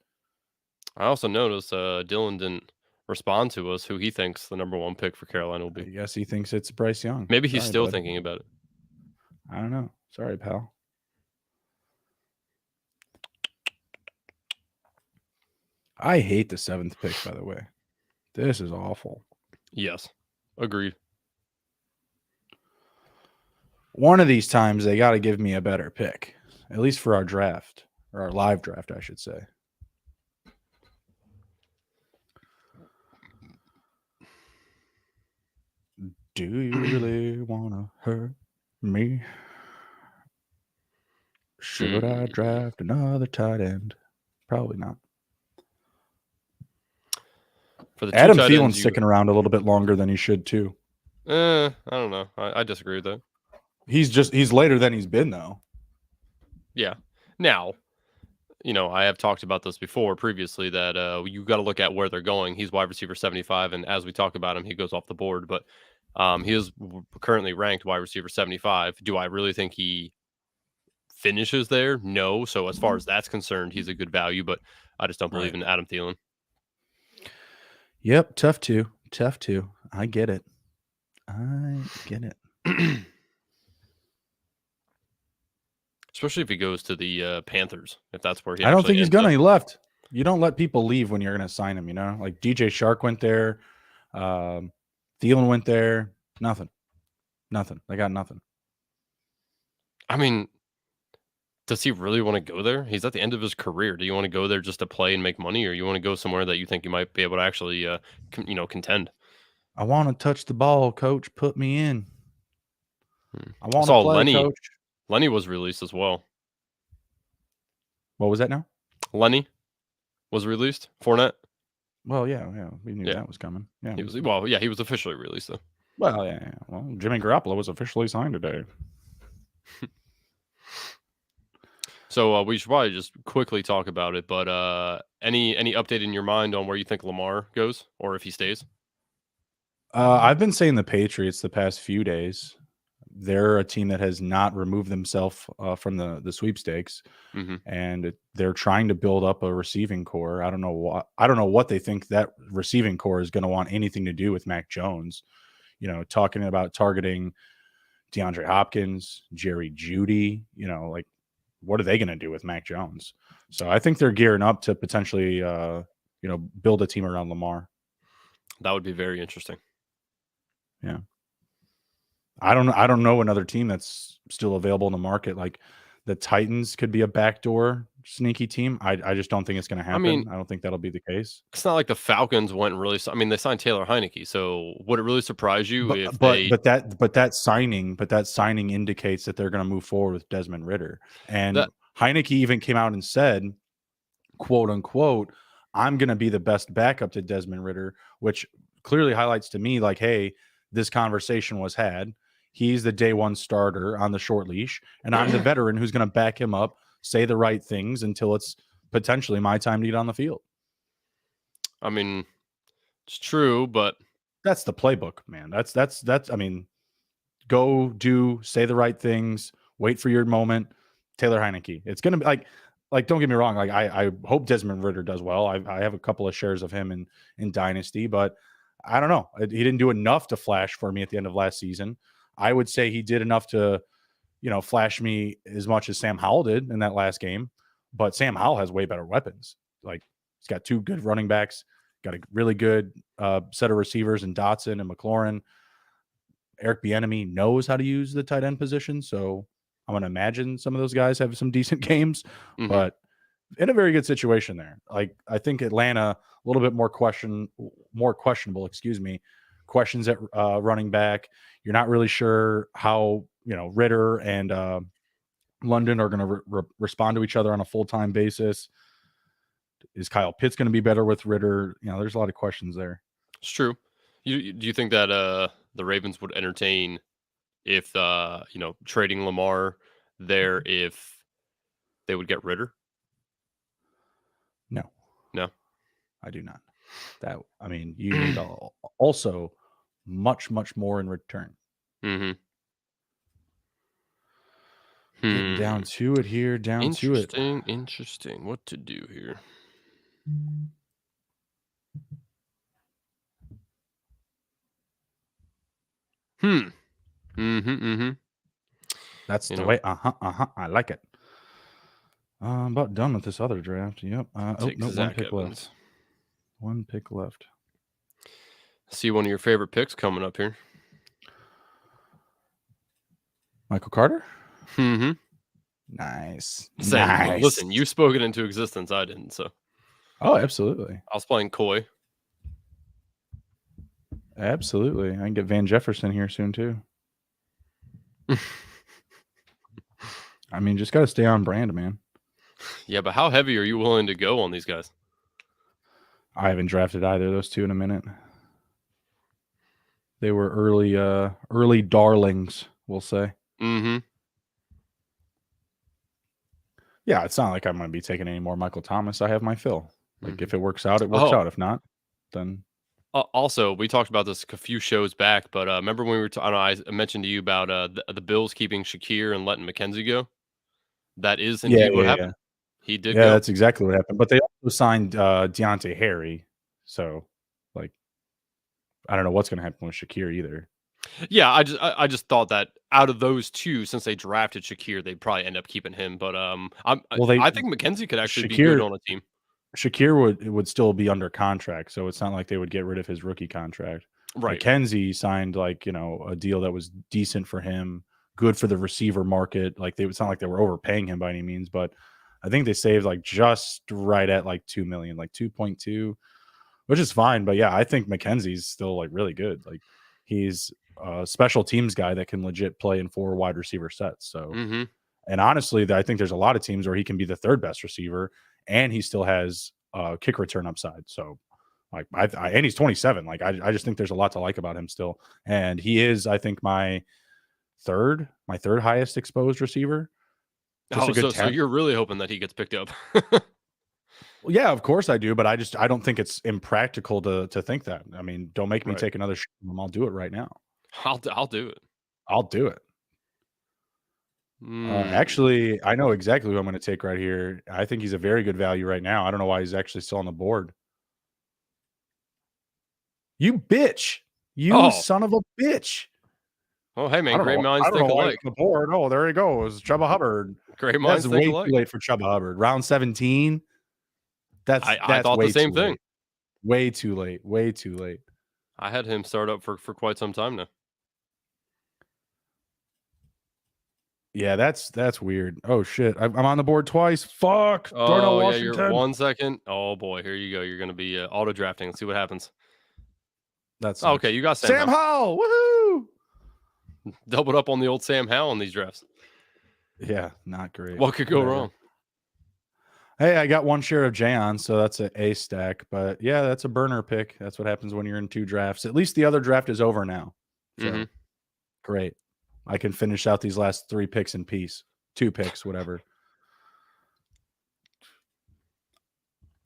I also noticed Dylan didn't respond to us who he thinks the number 1 pick for Carolina will be. I guess he thinks it's Bryce Young. Maybe he's still thinking about it. I don't know. Sorry, pal. I hate the 7th pick, by the way. This is awful. Yes. Agreed. One of these times, they got to give me a better pick, at least for our draft, or our live draft, I should say. Do you really want to hurt me? Should I draft another tight end? Probably not. For the Adam Thielen's sticking around a little bit longer than he should too. I don't know. I disagree with that. He's later than he's been though. Yeah. Now, I have talked about this previously that you got to look at where they're going. He's wide receiver 75, and as we talk about him, he goes off the board. But he is currently ranked wide receiver 75. Do I really think he finishes there? No. So as far as that's concerned, he's a good value, but I just don't believe in Adam Thielen. Yep, tough to. I get it. Especially if he goes to the Panthers, if that's where he. I don't think he's gonna. He left. You don't let people leave when you're gonna sign him. Like DJ Shark went there, Thielen went there. Nothing. They got nothing. I mean, Does he really wanna go there? He's at the end of his career. Do you wanna go there just to play and make money, or you wanna go somewhere that you think you might be able to actually, contend? I want to touch the ball, coach. Put me in. I I want to saw play, Lenny. coach. Lenny was released as well. What was that now? Lenny was released. Fournette. Well, yeah, yeah. We knew Yeah, that was coming. Yeah. he was officially released though. Well, yeah, yeah. Well, Jimmy Garoppolo was officially signed today. So we should probably just quickly talk about it. But any update in your mind on where you think Lamar goes, or if he stays? I've been saying the Patriots the past few days. They're a team that has not removed themselves from the sweepstakes, Hmm. and they're trying to build up a receiving core. I don't know what they think that receiving core is going to want anything to do with Mac Jones. Talking about targeting DeAndre Hopkins, Jerry Judy. Like what are they going to do with Mac Jones? So I think they're gearing up to potentially, build a team around Lamar. That would be very interesting. Yeah. I don't know another team that's still available in the market. Like the Titans could be a backdoor sneaky team. I just don't think it's going to I mean, happen. I don't think that'll be the case. it's not like the Falcons went and really. I mean, they signed Taylor Heineke. So would it really surprise you But if but they but that signing indicates that they're going to move forward with Desmond Ritter. And that? Heineke even came out and said, quote unquote, I'm going to be the best backup to Desmond Ritter, which clearly highlights to me like, hey, this conversation was had. He's the day one starter on the short leash, and I'm the veteran who's going to back him up, say the right things until it's potentially my time to get on the field. I mean, it's true, but That's the playbook, man. That's. I mean, go do say the right things, wait for your moment. Taylor Heineke. It's gonna be like don't get me wrong. Like I hope Desmond Ritter does well. I have a couple of shares of him in Dynasty, but I don't know. He didn't do enough to flash for me at the end of last season. I would say he did enough to, flash me as much as Sam Howell did in that last game. But Sam Howell has way better weapons. Like he's got two good running backs, got a really good set of receivers in Dotson and McLaurin. Eric Bieniemy knows how to use the tight end position, so I'm going to imagine some of those guys have some decent games, mhm, but in a very good situation there. Like I think Atlanta a little bit more questionable. Excuse me, questions at running back. You're not really sure how Ritter and London are going to respond to each other on a full time basis. Is Kyle Pitts going to be better with Ritter? There's a lot of questions there. it's true. Do you think that the Ravens would entertain if trading Lamar there if they would get Ritter? No, No. I do not. You need also much, much more in return. Hmm. Getting down to it here, down to it. Interesting. What to do here? Hmm. Mhm, mhm. That's You the know, way. I like it. I'm about done with this other draft. Yep. Oh take no, one Zach pick left. Evans. One pick left. See one of your favorite picks coming up here. Michael Carter. Mhm. Nice, Say, nice. listen, you spoke it into existence. I didn't, so Oh, absolutely, I was playing coy. absolutely. I can get Van Jefferson here soon too. Just got to stay on brand, man. Yeah, but how heavy are you willing to go on these guys? I haven't drafted either of those two in a minute. They were early darlings, we'll say. Mhm. Yeah, it's not like I'm going to be taking any more Michael Thomas. I have my fill. Like Mhm. if it works out, it works Oh, out. If not, then also, we talked about this a few shows back, but remember when we were I mentioned to you about the Bills keeping Shakir and letting McKenzie go? That is yeah, indeed what yeah, yeah. happened. He did Yeah, go. that's exactly what happened. But they also signed Deontay Harry. So like I don't know what's going to happen with Shakir either. Yeah, I just thought that out of those two, since they drafted Shakir, they'd probably end up keeping him. But Well, they I think McKenzie could actually be good Shakir on a team. Shakir would still be under contract, so it's not like they would get rid of his rookie contract. Right. McKenzie signed a deal that was decent for him good for the receiver market. Like they, it's not like they were overpaying him by any means, but I think they saved like just right at like 2 million, like 2.2, which is fine. But yeah, I think McKenzie's still like really good. Like he's a special teams guy that can legit play in 4 wide receiver sets. So, Mhm. and honestly, I think there's a lot of teams where he can be the third best receiver, and he still has kick return upside. So, like, and he's 27. Like, I just think there's a lot to like about him still, and he is, I think, my third highest exposed receiver. Just Oh, a good so 10th. you're really hoping that he gets picked up. Well, yeah, of course I do, but I don't think it's impractical to think that. I mean, don't make me Right. take another shot. I'll do it right now. I'll do it. I'll do it. Mm. Actually, I know exactly who I'm going to take right here. I think he's a very good value right now. I don't know why he's actually still on the board. You bitch. You Oh. son of a bitch. Oh, hey, I man, don't great know. I minds don't know think why he's alike. on the board. Oh, there he goes. Chuba Hubbard. Great That's minds think way too alike. late for Chuba Hubbard. Round 17. I That's thought the way same too thing. late. Way too late. Way too late. I had him start up for quite some time now. Yeah, that's weird. Oh shit. I'm on the board twice. Fuck. Darnell Oh, yeah, you're Washington. 1 second. Oh, boy, here you go. You're gonna be, auto drafting. Let's see what happens. That Oh, okay, sucks. you got Sam Sam Howell. Howell. Woohoo. Doubled up on the old Sam Howell in these drafts. Yeah, not great. What could go Whatever. wrong? Hey, I got one share of Jayon, so that's a A stack. But yeah, that's a burner pick. That's what happens when you're in 2 drafts. At least the other draft is over now. Mhm. So great. I can finish out these last 3 picks in peace. 2 picks, whatever.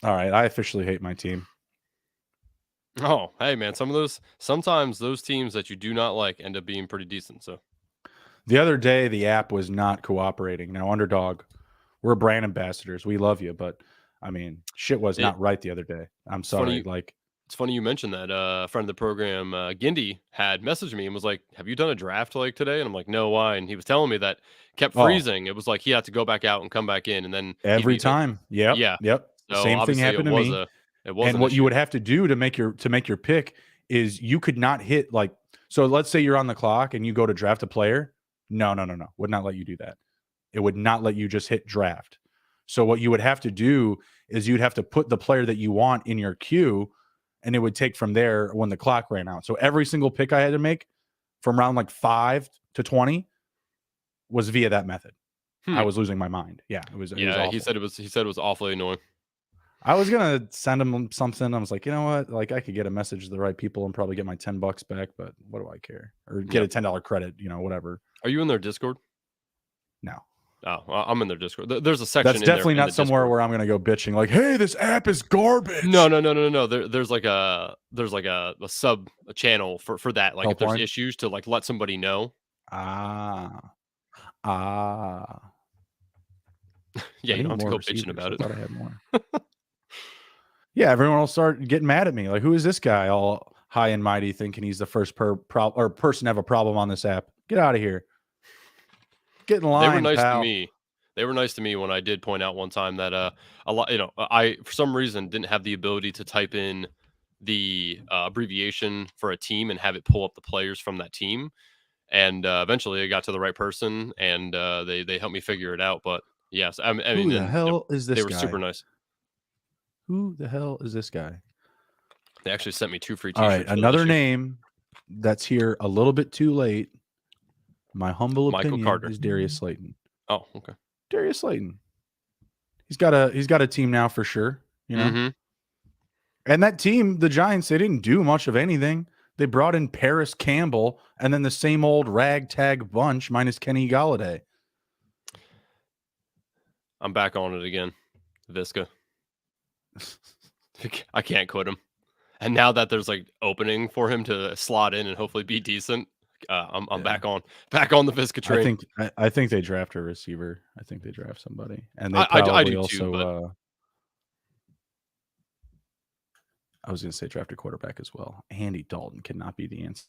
All right. I officially hate my team. Oh, hey, man, sometimes those teams that you do not like end up being pretty decent, so The other day, the app was not cooperating. Now, Underdog, we're brand ambassadors. We love you, but I mean, shit was it not right the other day. I'm it's sorry. funny Like, it's funny you mentioned that. A friend of the program, Gindy, had messaged me and was like, "Have you done a draft, like, today?" And I'm like, "No, why?" And he was telling me that kept oh, freezing. It was like he had to go back out and come back in, and then he'd every be time. Yep. yeah. Yep. The So, same thing obviously, happened to me. it was And an what you issue. would have to do to make your pick is you could not hit like, so let's say you're on the clock and you go to draft a player. No, no, no, no. Would not let you do that. It would not let you just hit draft. So what you would have to do is you'd have to put the player that you want in your queue, and it would take from there when the clock ran out. So every single pick I had to make from round like 5 to 20 was via that method. I Hmm. was losing my mind. Yeah, it was Yeah, awful. he said it was awfully annoying. I was gonna send him something. I was like, you know what? Like, I could get a message to the right people and probably get my $10 back, but what do I care? Or get a Yep. $10 credit, whatever. Are you in their Discord? No. Oh, I'm in their Discord. There's a That's section in there definitely in not the somewhere Discord. where I'm gonna go bitching like, hey, this app is No, garbage. no, no, no, no. There's like a sub a channel for that. Like if Help there's line. issues to like let somebody know. Ah. Ah. Yeah, I you don't need have to more go bitching receivers. about I it. thought I had more. Yeah, everyone will start getting mad at me. Like, who is this guy all high and mighty thinking he's the first person to have a problem on this app? Get out of here. Get in They were line, nice to pal. me. They were nice to me when I did point out one time that a lot, I for some reason didn't have the ability to type in the abbreviation for a team and have it pull up the players from that team. And eventually, I got to the right person, and they helped me figure it out. But yes, I Who mean, the and hell is they this were super guy? nice. Who the hell is this guy? They actually sent me 2 free All right, T-shirts for that another issue. name that's here a little bit too late. My humble Michael opinion Carter. is Darius Slayton. Oh, okay. Darius Slayton. He's got a team now for sure, you know. Mm-hmm. And that team, the Giants, they didn't do much of anything. They brought in Paris Campbell and then the same old ragtag bunch minus Kenny Galladay. I'm back on it again. Visca. I can't quit him. And now that there's like opening for him to slot in and hopefully be decent, I'm Yeah. back on the Visca train. I think they draft a receiver. I think they draft somebody. And they I probably do too, also but I was gonna say draft a quarterback as well. Andy Dalton cannot be the answer.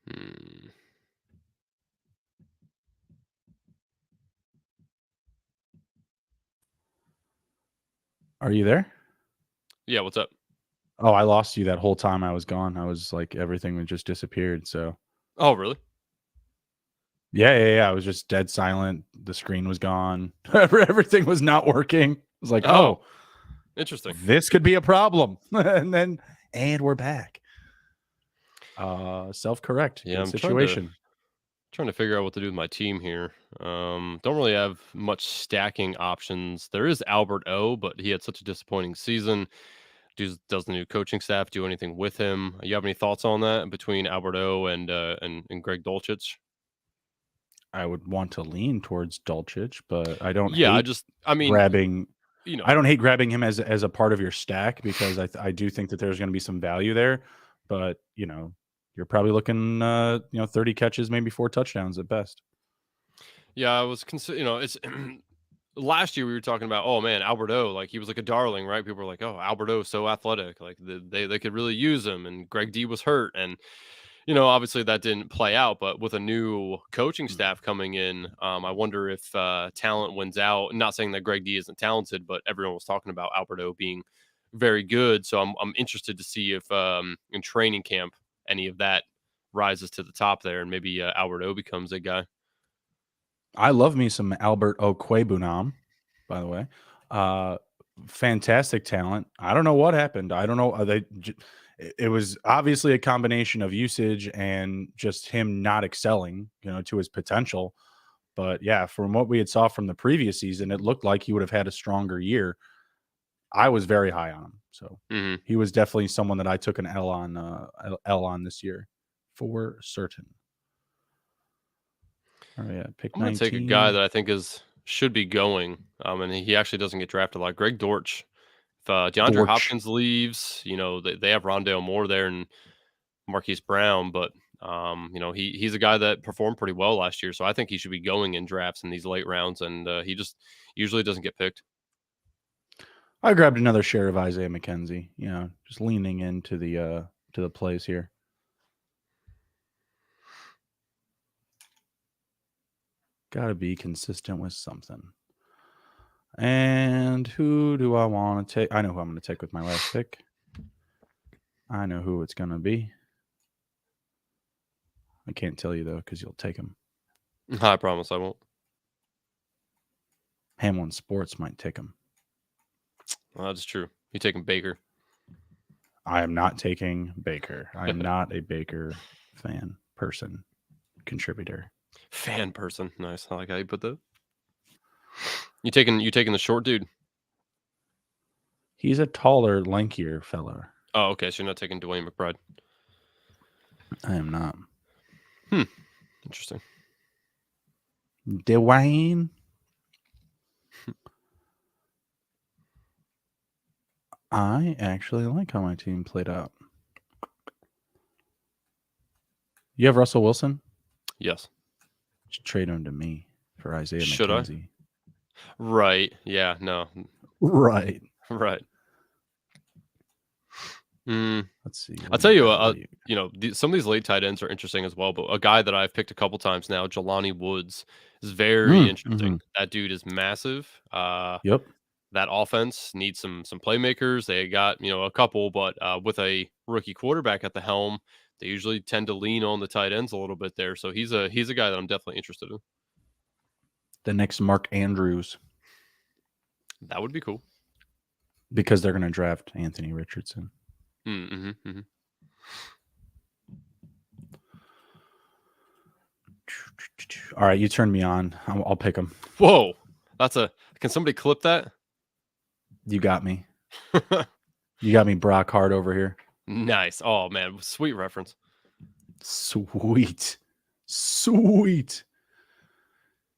hmm. Are you there? Yeah, what's up? Oh, I lost you that whole time I was gone. I was like everything had just disappeared. So Oh, really? yeah. I was just dead silent. The screen was gone. Everything was not working. I was like, Oh, oh, interesting. this could be a problem. And we're back. Self correct. Yeah, Good I'm situation. trying to figure out what to do with my team here. Don't really have much stacking options. There is Albert O, but he had such a disappointing season. Does the new coaching staff do anything with him? You have any thoughts on that between Albert O and Greg Dolchich? I would want to lean towards Dulcich, but I don't Yeah, hate I mean, grabbing. you know, I don't hate grabbing him as a part of your stack because I do think that there's going to be some value there. But you're probably looking 30 catches, maybe 4 touchdowns at best. yeah, I was it's last year we were talking about, oh man, Alberto, like he was like a darling, right? People were like, oh, Alberto, so athletic, like they could really use him. And Greg D was hurt, and obviously that didn't play out. But with a new coaching staff coming in, I wonder if talent wins out. Not saying that Greg D isn't talented, but everyone was talking about Alberto being very good. So I'm interested to see if in training camp any of that rises to the top there, and maybe Alberto becomes a guy. I love me some Albert Okwebunam, by the way. Uh, Fantastic talent. I don't know what happened. I don't know. It was obviously a combination of usage and just him not excelling, to his potential. But yeah, from what we had saw from the previous season, it looked like he would have had a stronger year. I was very high on him, so Hmm. he was definitely someone that I took an L on this year for certain. All right, yeah, pick I'm gonna take a guy 19. that I think is should be going, and he actually doesn't get drafted a lot. Greg Dortch. If DeAndre Dorch. Hopkins leaves, they have Rondale Moore there and Marquise Brown, but he's a guy that performed pretty well last year, so I think he should be going in drafts in these late rounds, and he just usually doesn't get picked. I grabbed another share of Isaiah McKenzie. Just leaning into the plays here. Got to be consistent with something. And who do I want to take? I know who I'm going to take with my last pick. I know who it's going to be. I can't tell you though because you'll take him. I promise I won't. Hamlin Sports might take him. Well, that's true. You taking Baker? I am not taking Baker. I am not a Baker person, contributor. Fan person. Nice. I like how you put that. You taking the short dude? He's a taller, lankier fella. Oh, okay. So you're not taking Dwayne McBride. I am not. Interesting. Dwayne. I actually like how my team played out. You have Russell Wilson? Yes. Just trade him to me for Isaiah Should I? McKenzie. Right. Yeah. No. Right. Right. Mm. Let's see. I'll tell you, some of these late tight ends are interesting as well. But a guy that I've picked a couple times now, Jelani Woods, is very interesting. Mm-hmm. That dude is massive. Yep. That offense needs some playmakers. They got a couple, but with a rookie quarterback at the helm, they usually tend to lean on the tight ends a little bit there. So he's a guy that I'm definitely interested in. The next Mark Andrews. That would be cool because they're going to draft Anthony Richardson. Mm-hmm, mm-hmm. All right, you turn me on. I'll pick him. Whoa, can somebody clip that? You got me. You got me Brock Hart over here. Nice. Oh man, sweet reference. Sweet.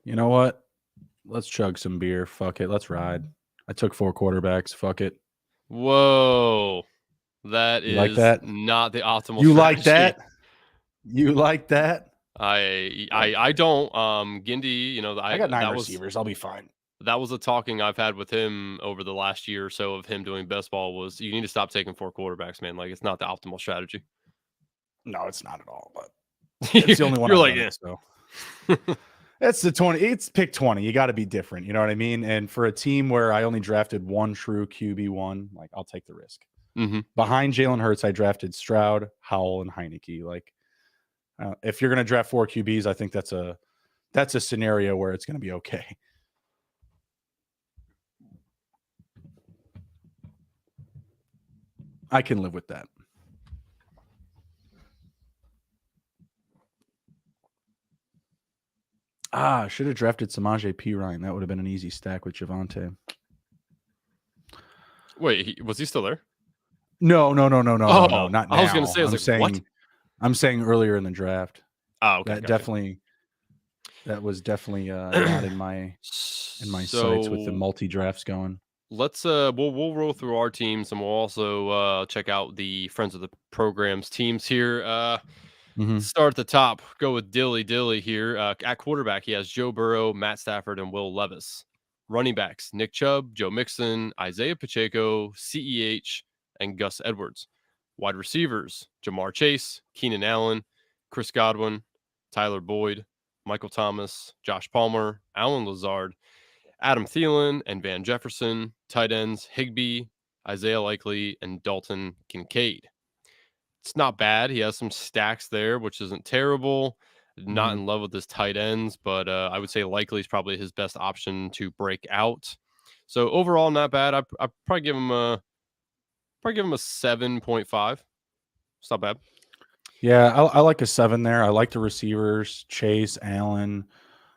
You know what? Let's chug some beer. Fuck it. Let's ride. I took 4 quarterbacks. Fuck it. Whoa. That you like is that? not the optimal You strategy. like that? You like that? I don't. Gindy, I got 9 receivers. I'll be fine. That was a talking I've had with him over the last year or so of him doing best ball was you need to stop taking 4 quarterbacks, man. Like it's not the optimal strategy. No, it's not at all. But it's the only one. You're I've like, done yeah. It, so. That's the 20. It's pick 20. You got to be different. You know what I mean? And for a team where I only drafted one true QB1, like I'll take the risk. Mm-hmm. Behind Jalen Hurts, I drafted Stroud, Howell, and Heineke. Like, if you're going to draft 4 QBs, I think that's a scenario where it's going to be okay. I can live with that. Should have drafted Samaje Perine. That would have been an easy stack with Javonte. Wait, was he still there? No, not I was gonna now. say, I was like, what? I'm saying earlier in the draft. Oh, okay, That gotcha. was definitely not in my sights with the So multi drafts going. let's we'll roll through our teams, and we'll also check out the friends of the programs teams here. Mhm. Start at the top. Go with Dilly here. At quarterback, he has Joe Burrow, Matt Stafford, and Will Levis. Running backs: Nick Chubb, Joe Mixon, Isaiah Pacheco, CEH, and Gus Edwards. Wide receivers: Jamar Chase, Keenan Allen, Chris Godwin, Tyler Boyd, Michael Thomas, Josh Palmer, Alan Lazard, Adam Thielen, and Van Jefferson. Tight ends: Higbee, Isaiah Likely, and Dalton Kincaid. It's not bad. He has some stacks there, which isn't terrible. Not Mhm. in love with his tight ends, but I would say Likely is probably his best option to break out. So overall, not bad. I probably give him a 7.5. It's not bad. Yeah, I like a 7 there. I like the receivers, Chase, Allen.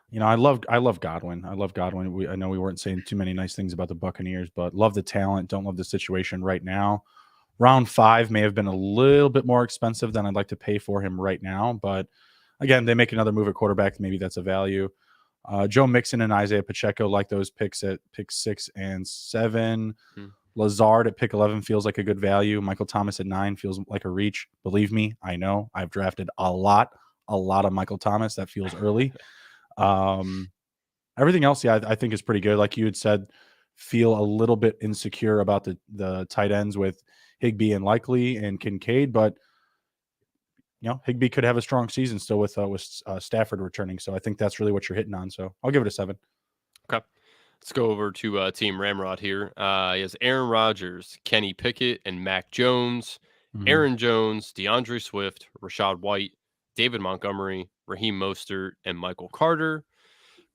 You know, I love Godwin. I love Godwin. I know we weren't saying too many nice things about the Buccaneers, but love the talent. Don't love the situation right now. Round 5 may have been a little bit more expensive than I'd like to pay for him right now, but again, they make another move at quarterback. Maybe that's a value. Joe Mixon and Isaiah Pacheco like those picks at pick 6 and 7. Mm. Lazard at pick 11 feels like a good value. Michael Thomas at 9 feels like a reach. Believe me, I know. I've drafted a lot of Michael Thomas. That feels early. Um, Everything else, yeah, I think is pretty good. Like you had said, feel a little bit insecure about the tight ends with Higbee and Likely and Kincaid, but Higbee could have a strong season still with Stafford returning. So I think that's really what you're hitting on. So I'll give it a 7. Okay. Let's go over to Team Ramrod here. He has Aaron Rodgers, Kenny Pickett, and Mac Jones. Mhm. Aaron Jones, DeAndre Swift, Rashad White, David Montgomery, Raheem Mostert, and Michael Carter.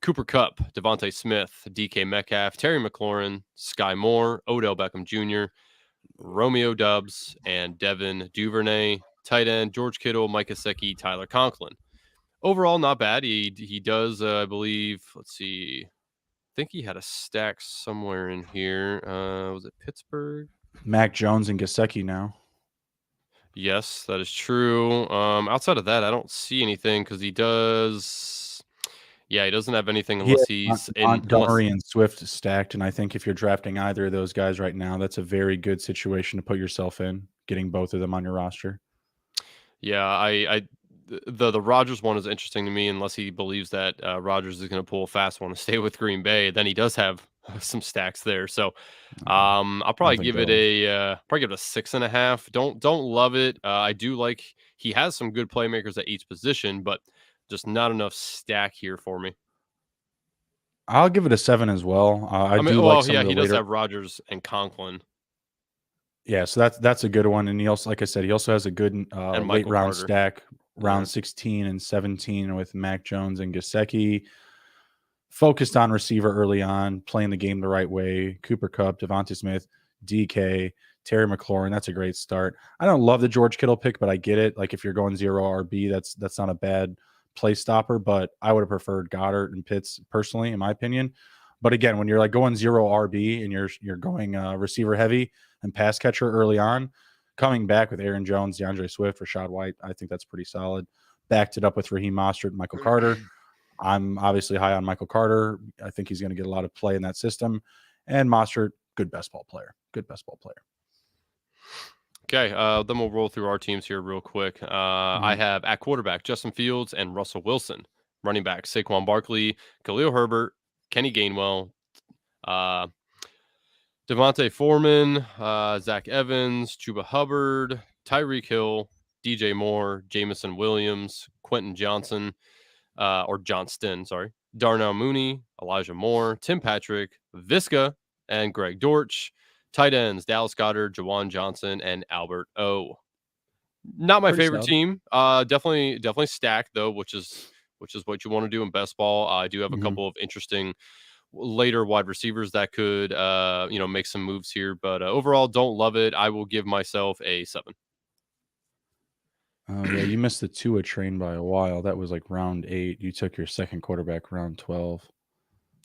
Cooper Cup, Devontae Smith, DK Metcalf, Terry McLaurin, Sky Moore, Odell Beckham Jr., Romeo Dubs, and Devin Duvernay. Tight end, George Kittle, Mike Gesicki, Tyler Conklin. Overall, not bad. He does, I believe, let's see, I think he had a stack somewhere in here. Was it Pittsburgh? Mac Jones and Gasecki now. Yes, that is true. Outside of that, I don't see anything because he does. Yeah, he doesn't have anything He unless has he's in unless. Montgomery and Swift stacked, and I think if you're drafting either of those guys right now, that's a very good situation to put yourself in, getting both of them on your roster. Yeah, the Rogers one is interesting to me unless he believes that Rogers is going to pull a fast one to stay with Green Bay. Then he does have some stacks there. So No, I'll I don't probably think give it that'll. a 6.5. Don't love it. I do like he has some good playmakers at each position, but just not enough stack here for me. I'll give it a 7 as well. I I mean, do like well, some yeah, of the he does later. have Rogers and Conklin Yeah, so that's a good one, and he also, like I said, he also has a good and late Michael round Carter. stack, Yeah. round 16 and 17 with Mac Jones and Gasecki. Focused on receiver early on, playing the game the right way. Cooper Cup, Devontae Smith, DK, Terry McLaurin. That's a great start. I don't love the George Kittle pick, but I get it. Like if you're going 0 RB, that's not a bad play stopper. But I would have preferred Goddard and Pitts personally, in my opinion. But again, when you're like going 0 RB and you're going receiver heavy and pass catcher early on, coming back with Aaron Jones, DeAndre Swift, Rashad White, I think that's pretty solid. Backed it up with Raheem Mostert, Michael Carter. I'm obviously high on Michael Carter. I think he's going to get a lot of play in that system. And Mostert, good best ball player. Good best ball player. Okay, then we'll roll through our teams here real quick. I Mhm. have at quarterback Justin Fields and Russell Wilson. Running back Saquon Barkley, Khalil Herbert, Kenny Gainwell, uh, Devontae Foreman, Zach Evans, Chuba Hubbard, Tyreek Hill, DJ Moore, Jamison Williams, Quentin Johnson, or Johnston, sorry. Darnell Mooney, Elijah Moore, Tim Patrick, Visca, and Greg Dortch. Tight ends, Dallas Goedert, Jawan Johnson, and Albert O. Not my Pretty favorite solid. team. Definitely stacked though, which is what you want to do in best ball. I do have a Mhm. couple of interesting later wide receivers that could make some moves here, but overall don't love it. I will give myself a 7. Oh, yeah, you missed the Tua train by a while. That was, like, round 8. You took your second quarterback round 12.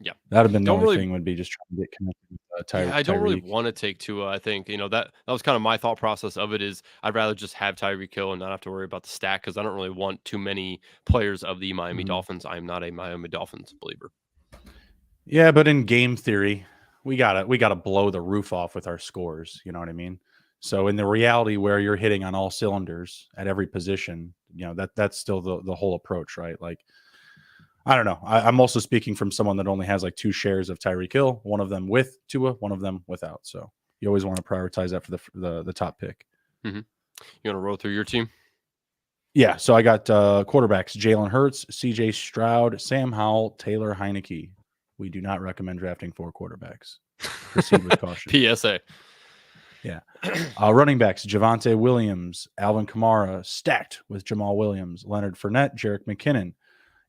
Yeah. That'd have been the Don't only really thing would be just trying to get connected with, Yeah, I don't really Tyreek. want to take Tua. I think, that was kind of my thought process of it is I'd rather just have Tyreek Hill and not have to worry about the stack because I don't really want too many players of the Miami Mhm. Dolphins. I'm not a Miami Dolphins believer. Yeah, but in game theory, we gotta blow the roof off with our scores, you know what I mean? So in the reality where you're hitting on all cylinders at every position, that's still the whole approach, right? Like, I don't know. I'm also speaking from someone that only has like 2 shares of Tyreek Hill, one of them with Tua, one of them without. So you always want to prioritize that for the top pick. Hmm. You want to roll through your team? Yeah, so I got quarterbacks: Jalen Hurts, C.J. Stroud, Sam Howell, Taylor Heineke. We do not recommend drafting 4 quarterbacks. Proceed with caution. PSA. Yeah. Running backs: Javonte Williams, Alvin Kamara, stacked with Jamal Williams, Leonard Fournette, Jerick McKinnon,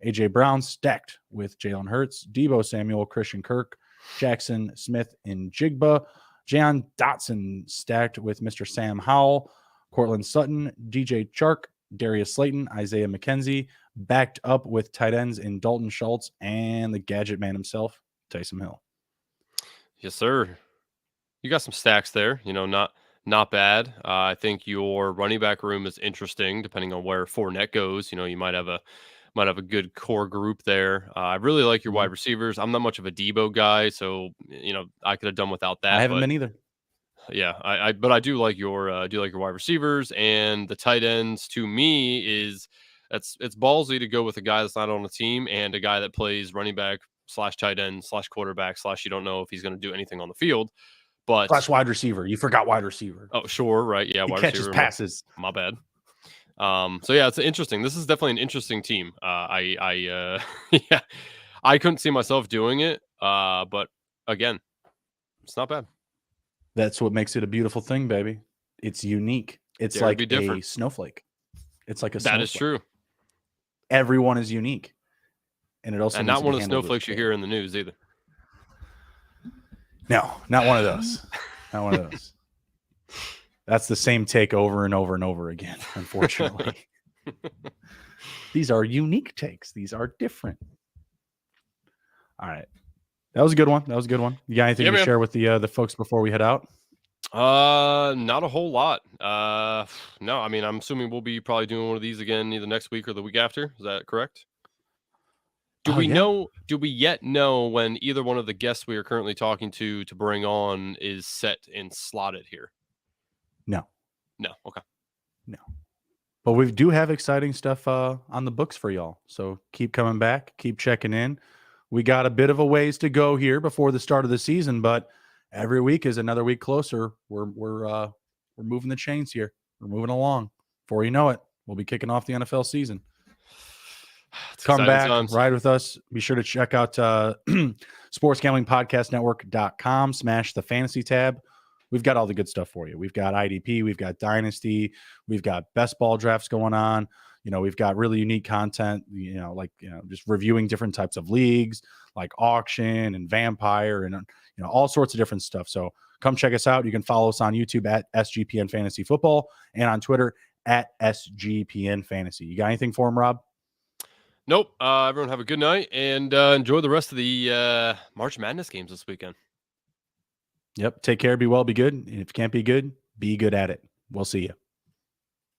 AJ Brown, stacked with Jalen Hurts, Debo Samuel, Christian Kirk, Jackson Smith, and Jigba, Jan Dotson, stacked with Mr. Sam Howell, Cortland Sutton, DJ Chark, Darius Slayton, Isaiah McKenzie, backed up with tight ends in Dalton Schultz and the gadget man himself, Taysom Hill. Yes, sir. You got some stacks there. Not bad. I think your running back room is interesting, depending on where Fournette goes. You might have a good core group there. I really like your Mhm. wide receivers. I'm not much of a Debo guy, so I could have done without I that. haven't But been either. yeah, but I do like your wide receivers and the tight ends. To me, it's ballsy to go with a guy that's not on the team and a guy that plays running back slash tight end slash quarterback slash you don't know if he's going to do anything on the field. But Slash wide receiver. You forgot wide receiver. oh, sure, right, yeah, He wide catches receiver. passes. My bad. So yeah, it's interesting. This is definitely an interesting team. Yeah, I couldn't see myself doing it. But again, it's not bad. That's what makes it a beautiful thing, baby. It's unique. It's Dare to like be a different. snowflake. It's like a That is snowflake. true, Everyone is unique, and it also and needs not to be one of the handled with snowflakes you hear care. in the news either. No, not one of those. Not one of those. That's the same take over and over and over again, unfortunately. These are unique takes. These are different. All right. That was a good one. That was a good one. You got anything Yeah, to man. share with the folks before we head out? Not a whole lot. No, I mean, I'm assuming we'll be probably doing one of these again either next week or the week after. Is that correct? Do Oh we yeah. know? Do we yet know when either one of the guests we are currently talking to bring on is set and slotted here? No. No. Okay. No. But we do have exciting stuff on the books for y'all. So keep coming back, keep checking in. We got a bit of a ways to go here before the start of the season, but every week is another week closer. We're moving the chains here. We're moving along. Before you know it, we'll be kicking off the NFL season. It's Come exciting back, times. ride with us. Be sure to check out sportsgamblingpodcastnetwork.com. Smash the fantasy tab. We've got all the good stuff for you. We've got IDP, we've got Dynasty, we've got best ball drafts going on. We've got really unique content, just reviewing different types of leagues like auction and vampire and, all sorts of different stuff. So come check us out. You can follow us on YouTube at SGPN Fantasy Football and on Twitter at SGPN Fantasy. You got anything for him, Rob? Nope. Everyone have a good night and enjoy the rest of the March Madness games this weekend. Yep. Take care. Be well. Be good. And if you can't be good at it. We'll see you.